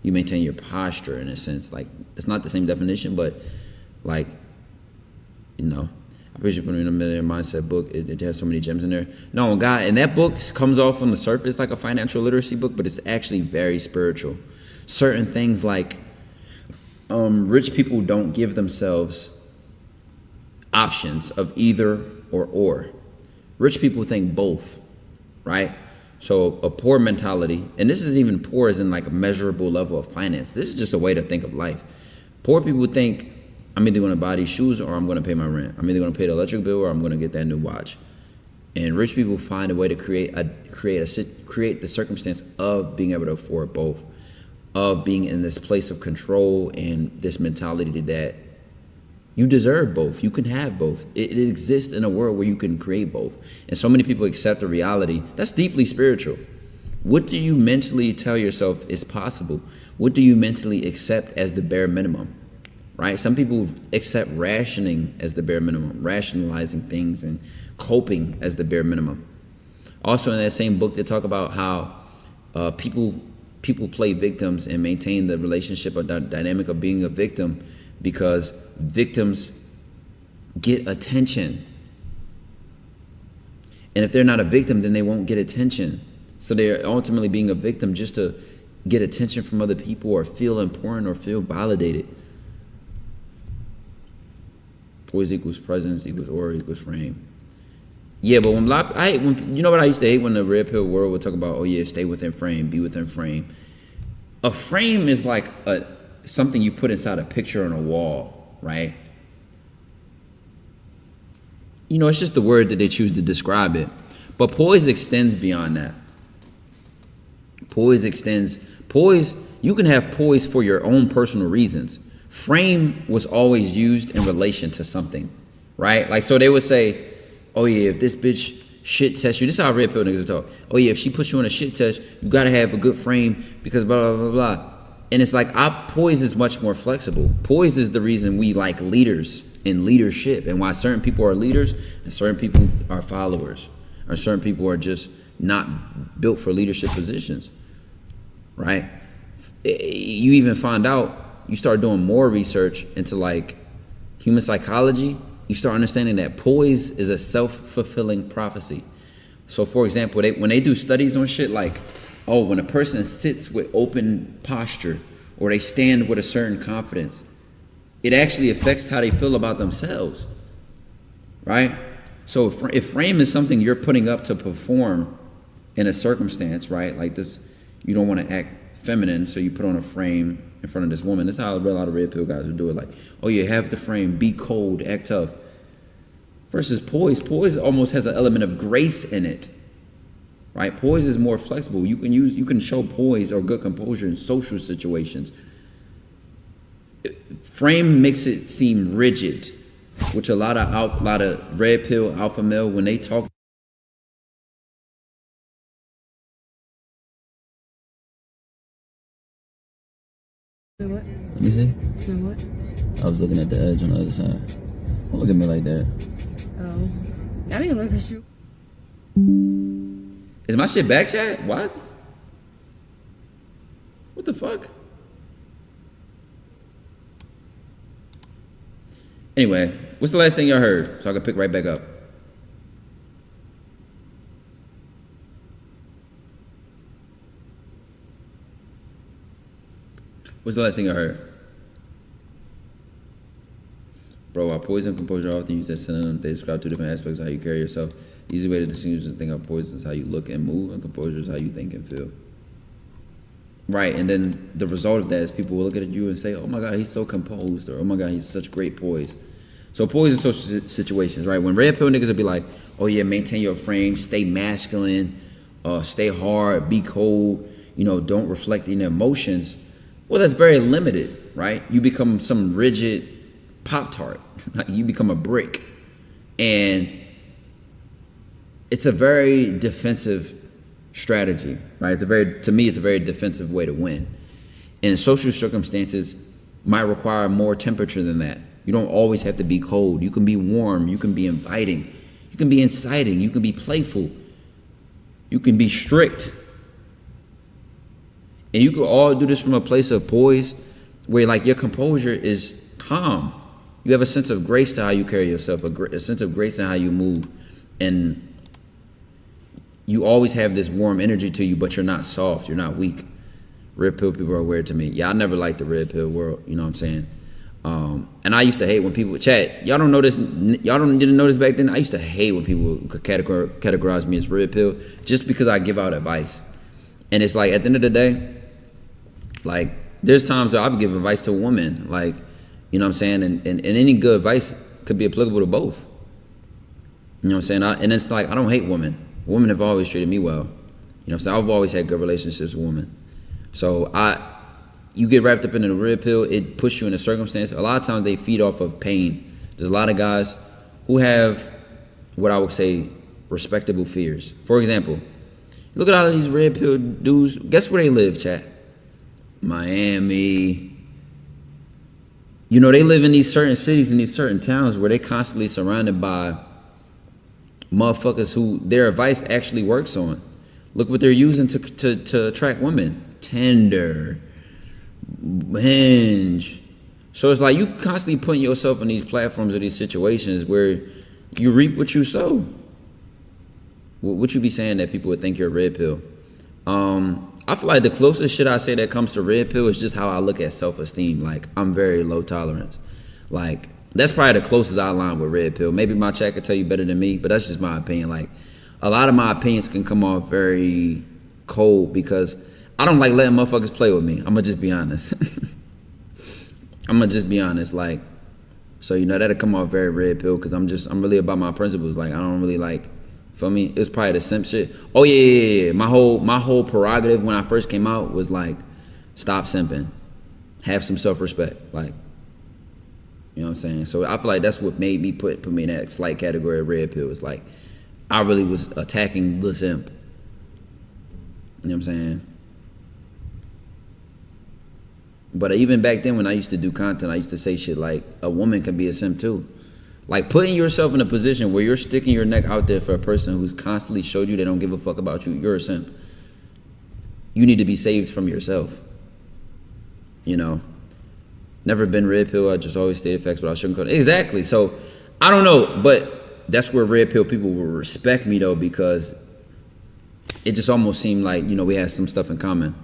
You maintain your posture in a sense. Like, it's not the same definition, but like, I appreciate putting in a Millionaire Mindset book. It has so many gems in there. No, God, and that book comes off on the surface like a financial literacy book, but it's actually very spiritual. Certain things like rich people don't give themselves options of either or. Rich people think both, right? So a poor mentality, and this is even poor as in like a measurable level of finance. This is just a way to think of life. Poor people think, I'm either going to buy these shoes or I'm going to pay my rent. I'm either going to pay the electric bill or I'm going to get that new watch. And rich people find a way to create the circumstance of being able to afford both, of being in this place of control and this mentality that you deserve both. You can have both. It exists in a world where you can create both. And so many people accept the reality. That's deeply spiritual. What do you mentally tell yourself is possible? What do you mentally accept as the bare minimum? Right? Some people accept rationing as the bare minimum, rationalizing things and coping as the bare minimum. Also in that same book, they talk about how people play victims and maintain the relationship or the dynamic of being a victim because victims get attention. And if they're not a victim, then they won't get attention. So they're ultimately being a victim just to get attention from other people or feel important or feel validated. Poise equals presence equals aura equals frame. Yeah, but when you know what I used to hate when the red pill world would talk about, oh yeah, stay within frame, be within frame. A frame is like something you put inside a picture on a wall, right? It's just the word that they choose to describe it. But poise extends beyond that. Poise, you can have poise for your own personal reasons. Frame was always used in relation to something, right? Like, so they would say, oh yeah, if this bitch shit test you, this is how red pill niggas talk. Oh yeah, if she puts you on a shit test, you gotta have a good frame because blah, blah, blah, blah. And it's like, poise is much more flexible. Poise is the reason we like leaders in leadership and why certain people are leaders and certain people are followers or certain people are just not built for leadership positions, right? You even find out, you start doing more research into like human psychology, you start understanding that poise is a self-fulfilling prophecy. So for example, when they do studies on shit like, oh, when a person sits with open posture or they stand with a certain confidence, it actually affects how they feel about themselves, right? So if frame is something you're putting up to perform in a circumstance, right? Like this, you don't want to act feminine, so you put on a frame in front of this woman. That's how a lot of red pill guys would do it. Like, oh yeah, have the frame, be cold, act tough. versus poise. Poise almost has an element of grace in it, right? Poise is more flexible. You can show poise or good composure in social situations. Frame makes it seem rigid, which a lot of red pill alpha male, when they talk. What? Let me see. What? I was looking at the edge on the other side. Don't look at me like that. Oh. I didn't look at you. Is my shit back, chat? Why is... What the fuck? Anyway, what's the last thing y'all heard? So I can pick right back up. What's the last thing I heard? Bro, while poise and composure are often used as synonyms, they describe two different aspects of how you carry yourself. The easy way to distinguish and think of poise is how you look and move, and composure is how you think and feel. Right, and then the result of that is people will look at you and say, oh my God, he's so composed, or oh my God, he's such great poise. So poise in social situations, right? When red pill niggas will be like, oh yeah, maintain your frame, stay masculine, stay hard, be cold, don't reflect any emotions. Well, that's very limited, right? You become some rigid Pop-Tart. You become a brick. And it's a very defensive strategy, right? To me, it's a very defensive way to win. And social circumstances might require more temperature than that. You don't always have to be cold. You can be warm. You can be inviting. You can be inciting. You can be playful. You can be strict. And you can all do this from a place of poise where like your composure is calm. You have a sense of grace to how you carry yourself, a sense of grace in how you move. And you always have this warm energy to you, but you're not soft. You're not weak. Red pill people are weird to me. Yeah, I never liked the red pill world. You know what I'm saying? And I used to hate when people chat. Y'all don't know this. Didn't know this back then. I used to hate when people could categorize me as red pill just because I give out advice. And it's like at the end of the day, like there's times that I've given advice to a woman, like, you know what I'm saying? And any good advice could be applicable to both. You know what I'm saying? And it's like, I don't hate women. Women have always treated me well. You know what I'm saying? I've always had good relationships with women. So you get wrapped up in the red pill, it puts you in a circumstance. A lot of times they feed off of pain. There's a lot of guys who have what I would say respectable fears. For example, look at all of these red pill dudes. Guess where they live, chat? Miami. They live in these certain cities and these certain towns where they constantly surrounded by motherfuckers who their advice actually works on. Look what they're using to attract women. Tinder, Hinge. So it's like you constantly putting yourself in these platforms or these situations where you reap what you sow. What you be saying that people would think you're a red pill? I feel like the closest shit I say that comes to red pill is just how I look at self-esteem. Like, I'm very low tolerance. Like, that's probably the closest I align with red pill. Maybe my chat could tell you better than me, but that's just my opinion. Like, a lot of my opinions can come off very cold because I don't like letting motherfuckers play with me. I'm gonna just be honest. Like, so that'll come off very red pill because I'm really about my principles. Like, I don't really like, feel me? It's probably the simp shit. Oh yeah. My whole prerogative when I first came out was like, stop simping, have some self-respect. Like, you know what I'm saying? So I feel like that's what made me put me in that slight category of red pill. It's like I really was attacking the simp. You know what I'm saying? But even back then when I used to do content, I used to say shit like a woman can be a simp too. Like putting yourself in a position where you're sticking your neck out there for a person who's constantly showed you they don't give a fuck about you, you're a simp. You need to be saved from yourself. Never been red pill, I just always stated facts, but I shouldn't call it. Exactly. So I don't know, but that's where red pill people will respect me though, because it just almost seemed like, we had some stuff in common.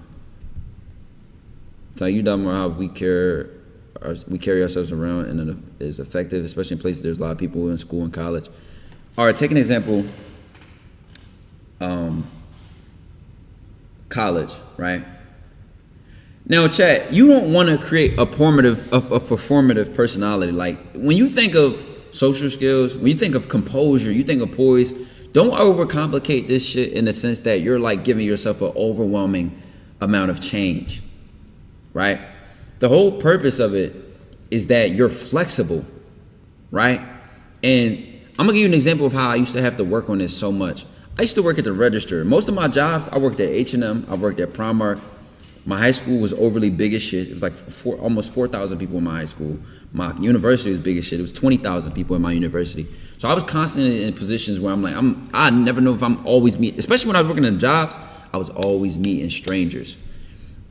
So you talking about how we carry ourselves around and it is effective, especially in places there's a lot of people in school and college. All right, take an example. College, right? Now, chat, you don't want to create a performative personality. Like when you think of social skills, when you think of composure, you think of poise, don't overcomplicate this shit in the sense that you're like giving yourself an overwhelming amount of change, right? The whole purpose of it is that you're flexible, right? And I'm gonna give you an example of how I used to have to work on this so much. I used to work at the register. Most of my jobs, I worked at H&M, I worked at Primark. My high school was overly big as shit. It was like almost 4,000 people in my high school. My university was big as shit. It was 20,000 people in my university. So I was constantly in positions where I'm like, I never know if I'm always meeting, especially when I was working in jobs, I was always meeting strangers.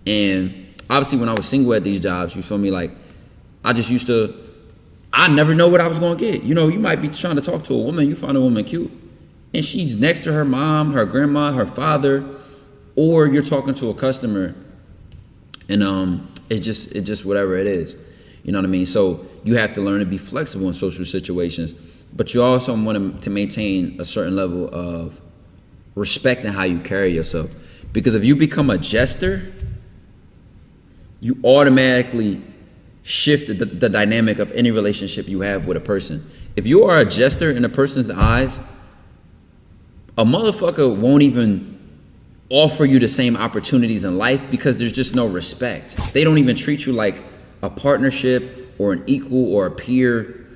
And obviously when I was single at these jobs, you feel me, like, I never know what I was gonna get. You know, you might be trying to talk to a woman, you find a woman cute, and she's next to her mom, her grandma, her father, or you're talking to a customer, and it's just whatever it is. You know what I mean? So you have to learn to be flexible in social situations, but you also want to maintain a certain level of respect in how you carry yourself. Because if you become a jester, you automatically shift the dynamic of any relationship you have with a person. If you are a jester in a person's eyes, a motherfucker won't even offer you the same opportunities in life because there's just no respect. They don't even treat you like a partnership or an equal or a peer.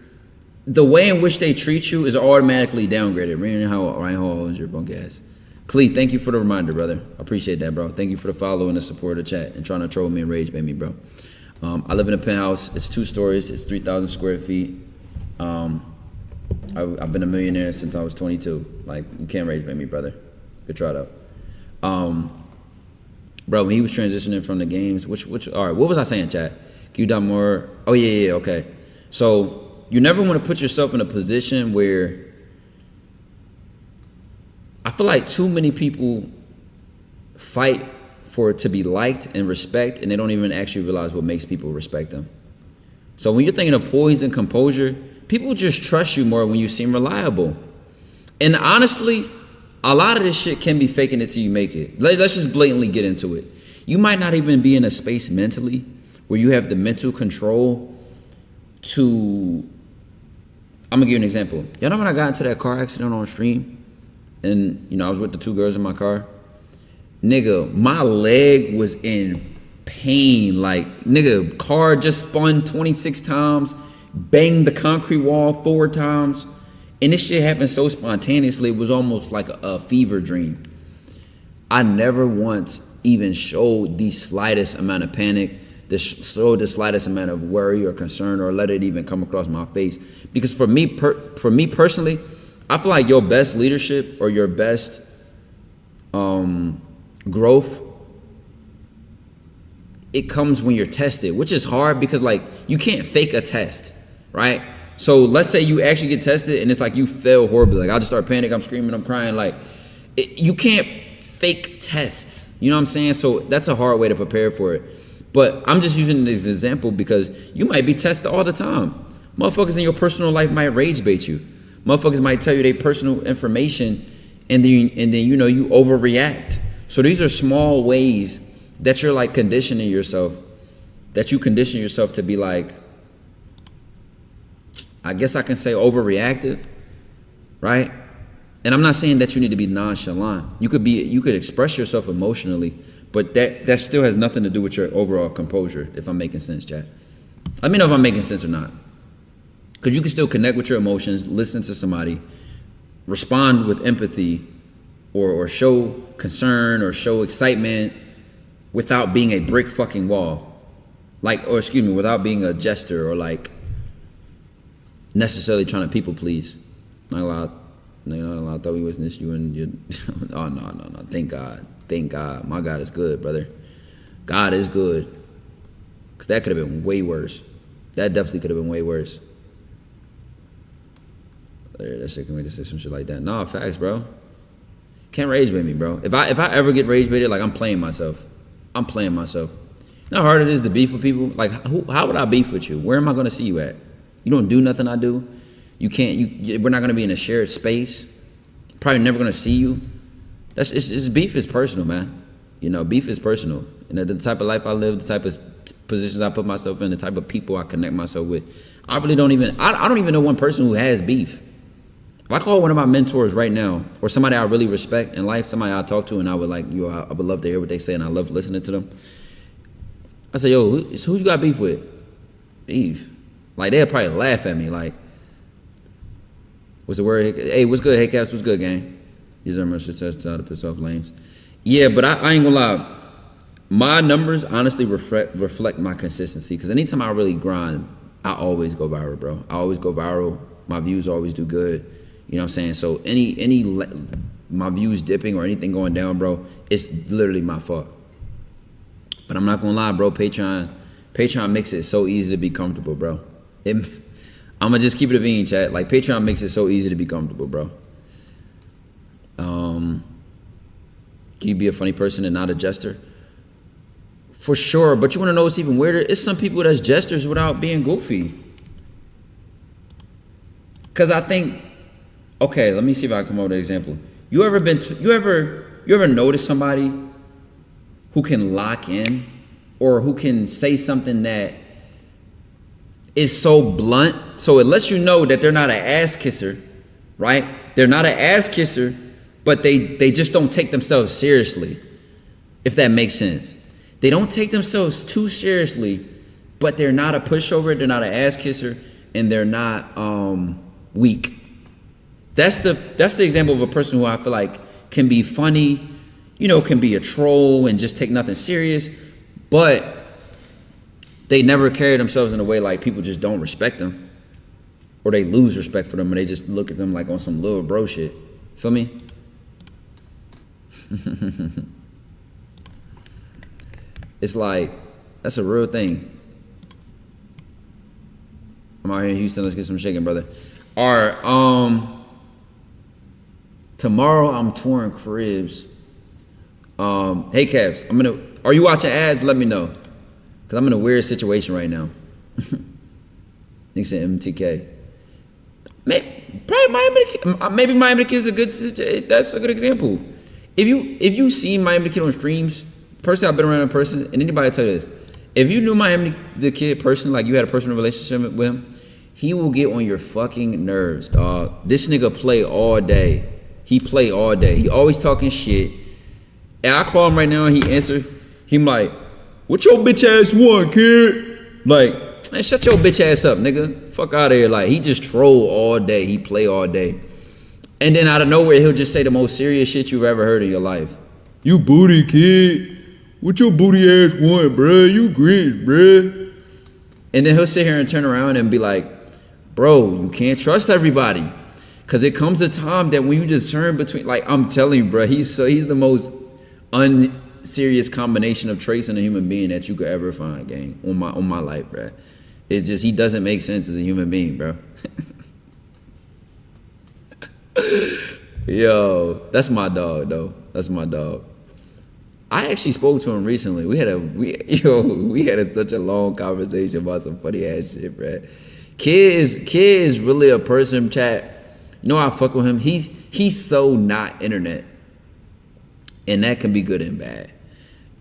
The way in which they treat you is automatically downgraded. Ryan, how old is your punk ass? Clee, thank you for the reminder, brother. I appreciate that, bro. Thank you for the follow and the support of the chat and trying to troll me and rage bait me, bro. I live in a penthouse. It's 2 stories. It's 3,000 square feet. I've been a millionaire since I was 22. Like, you can't rage bait me, brother. Good try though. Bro, when he was transitioning from the games, all right, what was I saying, chat? Q dot more. Oh yeah, okay. So you never want to put yourself in a position where I feel like too many people fight for it to be liked and respect, and they don't even actually realize what makes people respect them. So when you're thinking of poise and composure, people just trust you more when you seem reliable. And honestly, a lot of this shit can be faking it till you make it. Let's just blatantly get into it. You might not even be in a space mentally where you have the mental control to... I'm gonna give you an example. Y'all know when I got into that car accident on stream, and you know I was with the 2 girls in my car? Nigga, my leg was in pain. Like, nigga, car just spun 26 times, banged the concrete wall 4 times, and this shit happened so spontaneously, it was almost like a fever dream. I never once even showed the slightest amount of panic, showed the slightest amount of worry or concern, or let it even come across my face. Because for me personally, I feel like your best leadership or your best growth, it comes when you're tested, which is hard because like you can't fake a test, right? So let's say you actually get tested and it's like you fail horribly. Like I just start panicking, I'm screaming, I'm crying. Like you can't fake tests. You know what I'm saying? So that's a hard way to prepare for it. But I'm just using this example because you might be tested all the time. Motherfuckers in your personal life might rage bait you. Motherfuckers might tell you their personal information and then you know you overreact. So these are small ways that you're like conditioning yourself, that you condition yourself to be like, I guess I can say overreactive, right? And I'm not saying that you need to be nonchalant. You could express yourself emotionally, but that still has nothing to do with your overall composure, if I'm making sense, chat. Let me know if I'm making sense or not. Because you can still connect with your emotions, listen to somebody, respond with empathy, or show concern or show excitement without being a brick fucking wall. Without being a jester or like necessarily trying to people please. Not allowed. I thought we was this you and you. Oh no. Thank God. My God is good, brother. God is good. Cause that could have been way worse. That definitely could have been way worse. That shit can make to say some shit like that. Nah, facts, bro. Can't rage bait me, bro. If I ever get rage baited, like I'm playing myself. You know how hard it is to beef with people? Like how would I beef with you? Where am I gonna see you at? You don't do nothing I do. You can't. We're not gonna be in a shared space. Probably never gonna see you. Beef is personal, man. You know, beef is personal. And the type of life I live, the type of positions I put myself in, the type of people I connect myself with. I really don't even, I don't even know one person who has beef. If I call one of my mentors right now, or somebody I really respect in life, somebody I talk to and I would like, I would love to hear what they say and I love listening to them. I say, yo, who you got beef with? Beef. Like, they'll probably laugh at me. Like, what's the word? Hey, what's good? Hey, Caps, what's good, gang? These are my success to how to piss off lames. Yeah, but I ain't gonna lie. My numbers honestly reflect my consistency. Because anytime I really grind, I always go viral, bro. I always go viral. My views always do good. You know what I'm saying? So my views dipping or anything going down, bro, it's literally my fault. But I'm not gonna lie, bro. Patreon makes it so easy to be comfortable, bro. I'm gonna just keep it a bean, chat. Like, Patreon makes it so easy to be comfortable, bro. Can you be a funny person and not a jester? For sure, but you wanna know what's even weirder? It's some people that's jesters without being goofy. Cause I think, okay, let me see if I can come up with an example. You ever notice somebody who can lock in or who can say something that is so blunt, so it lets you know that they're not an ass kisser, right? They're not an ass kisser, but they just don't take themselves seriously, if that makes sense. They don't take themselves too seriously, but they're not a pushover, they're not an ass kisser, and they're not weak. That's the example of a person who I feel like can be funny, you know, can be a troll and just take nothing serious, but they never carry themselves in a way like people just don't respect them, or they lose respect for them and they just look at them like on some little bro shit. Feel me? It's like, that's a real thing. I'm out here in Houston, let's get some shaking, brother. All right, tomorrow I'm touring cribs. Hey, Cavs, are you watching ads? Let me know. Because I'm in a weird situation right now. Thanks to MTK. Maybe Miami the Kid is a good situation. That's a good example. If you see Miami the Kid on streams, personally, I've been around in person, and anybody tell you this. If you knew Miami the Kid personally, like you had a personal relationship with him, he will get on your fucking nerves, dog. This nigga play all day. He play all day. He always talking shit. And I call him right now and he answer. He like, what your bitch ass want, kid? Like, man, shut your bitch ass up, nigga. Fuck out of here. Like, he just troll all day. He play all day. And then out of nowhere, he'll just say the most serious shit you've ever heard in your life. You booty, kid. What your booty ass want, bruh? You grits, bruh. And then he'll sit here and turn around and be like, bro, you can't trust everybody. Because it comes a time that when you discern between, like, I'm telling you, bro, he's the most unserious combination of traits in a human being that you could ever find, gang, on my life, bro. It's just, he doesn't make sense as a human being, bro. Yo, that's my dog, though. That's my dog. I actually spoke to him recently. We had such a long conversation about some funny ass shit, bro. Kid is really a person, chat. You know how I fuck with him? He's so not internet. And that can be good and bad.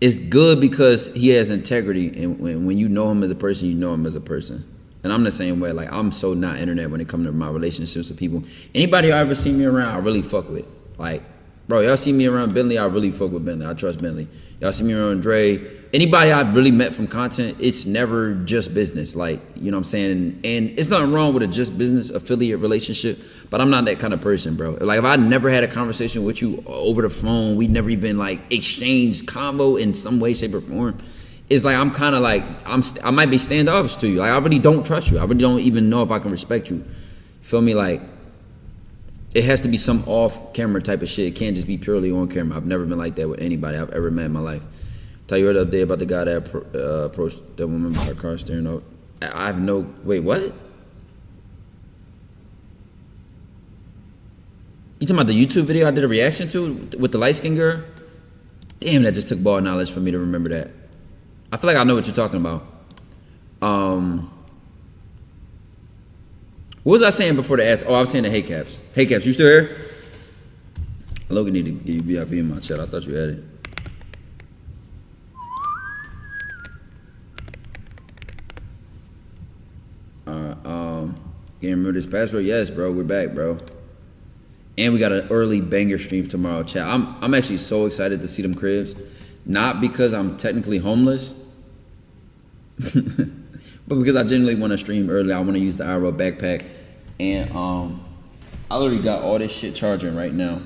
It's good because he has integrity, and when you know him as a person, you know him as a person. And I'm the same way. Like, I'm so not internet when it comes to my relationships with people. Anybody y'all ever see me around, I really fuck with. Like, bro, y'all see me around Bentley, I really fuck with Bentley. I trust Bentley. Y'all see me around Dre. Anybody I've really met from content, it's never just business. Like, you know what I'm saying? And it's nothing wrong with a just business affiliate relationship, but I'm not that kind of person, bro. Like, if I never had a conversation with you over the phone, we never even, like, exchanged convo in some way, shape, or form, it's like I'm kind of like, I might be standoffish to you. Like, I really don't trust you. I really don't even know if I can respect you. You feel me? Like, it has to be some off-camera type of shit. It can't just be purely on camera. I've never been like that with anybody I've ever met in my life. Tell you the other day about the guy that approached that woman by her car steering up. I have no... Wait, what? You talking about the YouTube video I did a reaction to with the light-skinned girl? Damn, that just took ball knowledge for me to remember that. I feel like I know what you're talking about. What was I saying before the ads? Oh, I was saying the Hey Caps. Hey Caps, you still here? Logan need to give you VIP in my chat. I thought you had it. Can't remember this password? Yes, bro. We're back, bro. And we got an early banger stream tomorrow, chat. I'm actually so excited to see them cribs. Not because I'm technically homeless, but because I genuinely want to stream early. I want to use the IRL backpack. And I already got all this shit charging right now.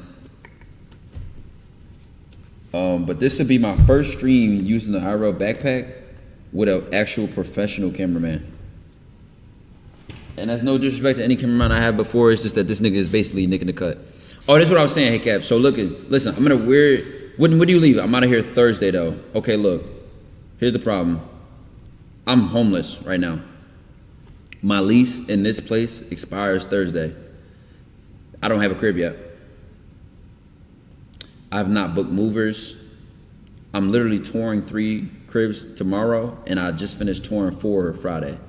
But this would be my first stream using the IRL backpack with an actual professional cameraman. And that's no disrespect to any cameraman I had before. It's just that this nigga is basically nicking the cut. Oh, that's what I was saying. Hey, Cap. So listen, I'm gonna wear. When do you leave? I'm out of here Thursday though. Okay, look. Here's the problem. I'm homeless right now. My lease in this place expires Thursday. I don't have a crib yet. I've not booked movers. I'm literally touring 3 cribs tomorrow, and I just finished touring 4 Friday.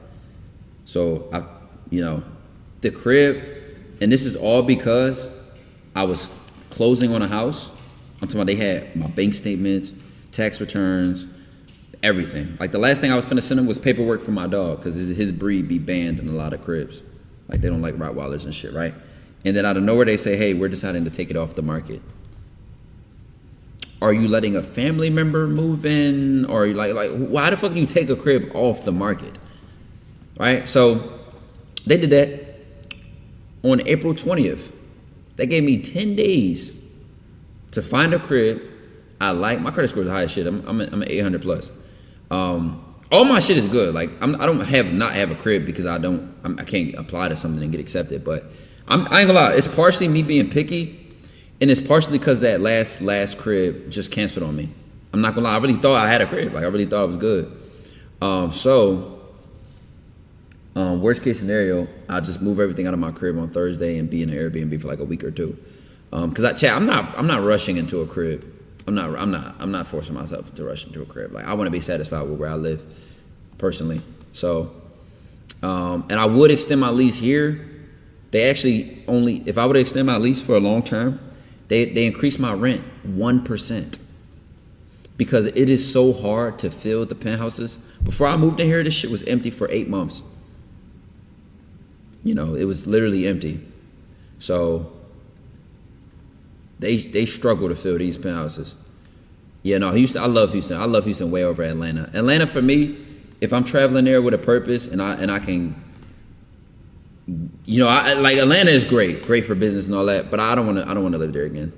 So the crib, and this is all because I was closing on a house. I'm talking about they had my bank statements, tax returns, everything. Like the last thing I was finna send them was paperwork for my dog, because his breed be banned in a lot of cribs. Like they don't like Rottweilers and shit, right? And then out of nowhere they say, hey, we're deciding to take it off the market. Are you letting a family member move in? Or like why the fuck do you take a crib off the market? Right? So they did that on April 20th. They gave me 10 days to find a crib I like. My credit score is high as shit. I'm an 800 plus. All my shit is good. Like I don't not have a crib because I can't apply to something and get accepted. But I ain't gonna lie. It's partially me being picky. And it's partially because that last crib just canceled on me. I'm not gonna lie, I really thought I had a crib. Like I really thought it was good. Worst case scenario, I'll just move everything out of my crib on Thursday and be in an Airbnb for like a week or two. Cause I'm not rushing into a crib. I'm not forcing myself to rush into a crib. Like I want to be satisfied with where I live, personally. So, and I would extend my lease here. They actually if I were to extend my lease for a long term, they increase my rent 1%, because it is so hard to fill the penthouses. Before I moved in here, this shit was empty for 8 months. It was literally empty. So they struggle to fill these penthouses. Yeah, no, Houston. I love Houston. I love Houston way over Atlanta. Atlanta for me, if I'm traveling there with a purpose and I can. Like Atlanta is great for business and all that, but I don't want to live there again.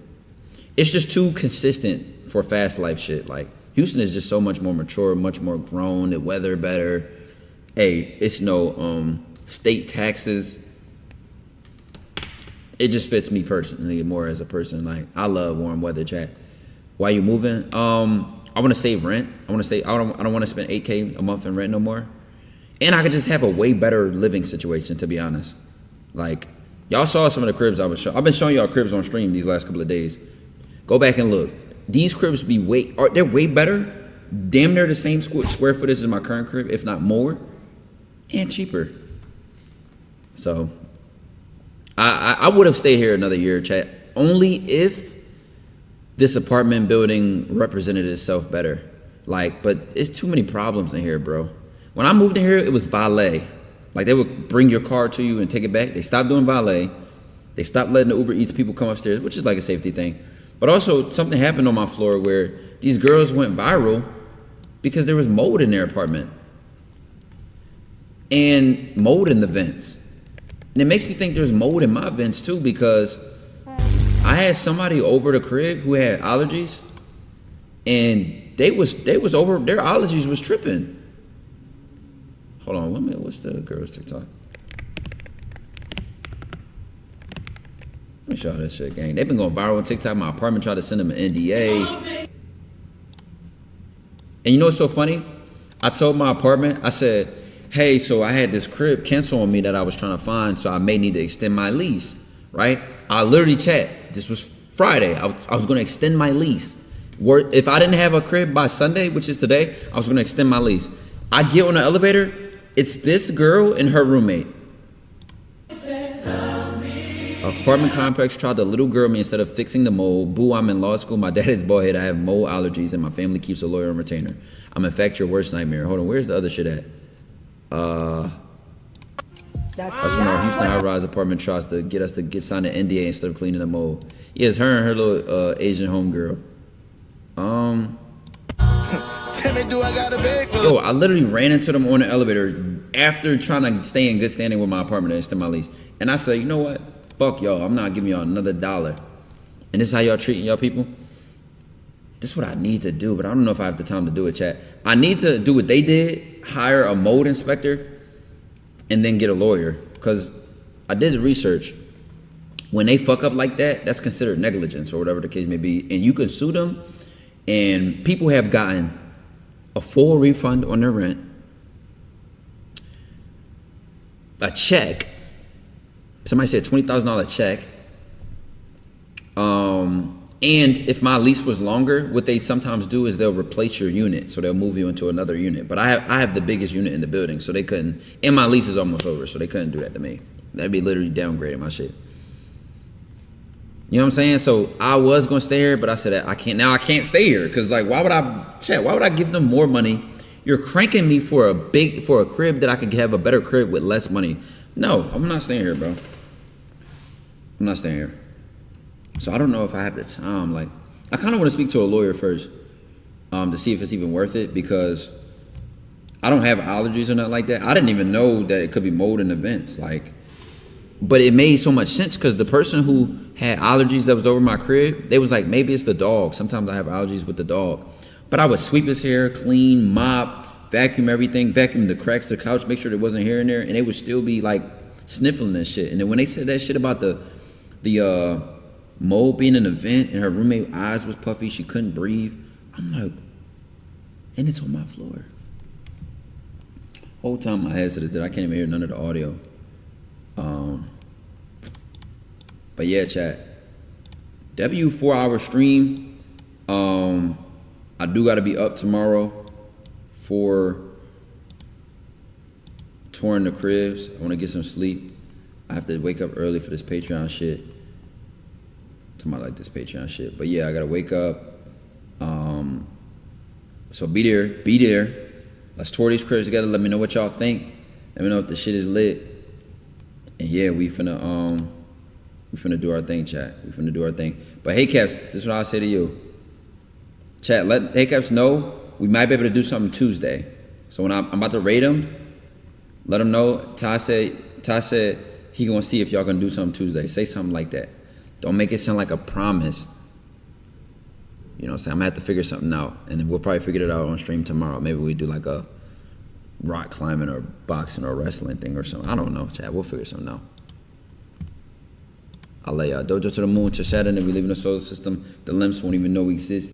It's just too consistent for fast life shit. Like Houston is just so much more mature, much more grown. The weather better. Hey, it's no state taxes. It just fits me personally more as a person. Like I love warm weather, chat. Why you moving? I want to save rent. I don't want to spend $8K a month in rent no more. And I could just have a way better living situation, to be honest. Like, y'all saw some of the cribs I was showing. I've been showing y'all cribs on stream these last couple of days. Go back and look. These cribs they're way better. Damn near the same square footage as my current crib, if not more, and cheaper. So, I would have stayed here another year, chat, only if this apartment building represented itself better. Like, but it's too many problems in here, bro. When I moved in here, it was valet. Like they would bring your car to you and take it back. They stopped doing valet. They stopped letting the Uber Eats people come upstairs, which is like a safety thing. But also something happened on my floor where these girls went viral because there was mold in their apartment. And mold in the vents. And it makes me think there's mold in my vents too, because I had somebody over the crib who had allergies, and they was over, their allergies was tripping. Hold on, 1 minute. What's the girl's TikTok? Let me show you this shit, gang. They've been going viral on TikTok. My apartment tried to send them an NDA. And you know what's so funny? I told my apartment, I said, hey, so I had this crib cancel on me that I was trying to find, so I may need to extend my lease, right? I literally chat. This was Friday. I was going to extend my lease. If I didn't have a crib by Sunday, which is today, I was going to extend my lease. I get on the elevator. It's this girl and her roommate. Apartment complex tried to little girl me instead of fixing the mold. Boo, I'm in law school. My dad is bald head. I have mold allergies, and my family keeps a lawyer and retainer. I'm in fact your worst nightmare. Hold on, where's the other shit at? That's from our Houston High Rise apartment tries to get us to get signed an NDA instead of cleaning the mold. Yeah, it's her and her little Asian homegirl. Yo, I literally ran into them on the elevator after trying to stay in good standing with my apartment and extend my lease. And I said, you know what? Fuck y'all. I'm not giving y'all another $1. And this is how y'all treating y'all people? This is what I need to do, but I don't know if I have the time to do it, chat. I need to do what they did, hire a mold inspector, and then get a lawyer. Because I did the research. When they fuck up like that, that's considered negligence or whatever the case may be. And you can sue them, and people have gotten a full refund on their rent, a check. Somebody said $20,000 check. And if my lease was longer, what they sometimes do is they'll replace your unit, so they'll move you into another unit. But I have the biggest unit in the building, so they couldn't. And my lease is almost over, so they couldn't do that to me. That'd be literally downgrading my shit. You know what I'm saying? So I was gonna stay here, but I said I can't. Now I can't stay here because like, why would I give them more money? You're cranking me for a crib that I could have a better crib with less money. No, I'm not staying here, bro. I'm not staying here. So I don't know if I have the time. Like, I kind of want to speak to a lawyer first, to see if it's even worth it, because I don't have allergies or nothing like that. I didn't even know that it could be mold in the vents. Like, but it made so much sense because the person who had allergies that was over my crib, they was like, maybe it's the dog. Sometimes I have allergies with the dog. But I would sweep his hair, clean, mop, vacuum everything, vacuum the cracks of the couch, make sure there wasn't hair in there, and they would still be like sniffling and shit. And then when they said that shit about the mold being in the vent and her roommate eyes was puffy, she couldn't breathe, I'm like, and it's on my floor. Whole time my head said this, that I can't even hear none of the audio. But yeah, chat. W 4-hour stream. I do gotta be up tomorrow for touring the cribs. I wanna get some sleep. I have to wake up early for this Patreon shit. Tomorrow like this Patreon shit. But yeah, I gotta wake up. So be there. Let's tour these cribs together. Let me know what y'all think. Let me know if the shit is lit. And yeah, we finna do our thing, chat. We finna do our thing. But hey, Caps, this is what I'll say to you. Chat, let Hey Caps know we might be able to do something Tuesday. So when I'm about to rate them, let them know. Ty said he gonna see if y'all gonna do something Tuesday. Say something like that. Don't make it sound like a promise. You know what I'm saying? I'm gonna have to figure something out. And then we'll probably figure it out on stream tomorrow. Maybe we do like a rock climbing or boxing or wrestling thing or something. I don't know, chat. We'll figure something out. I'll lay Dojo to the moon to Saturn, and we live in a solar system. The limps won't even know we exist.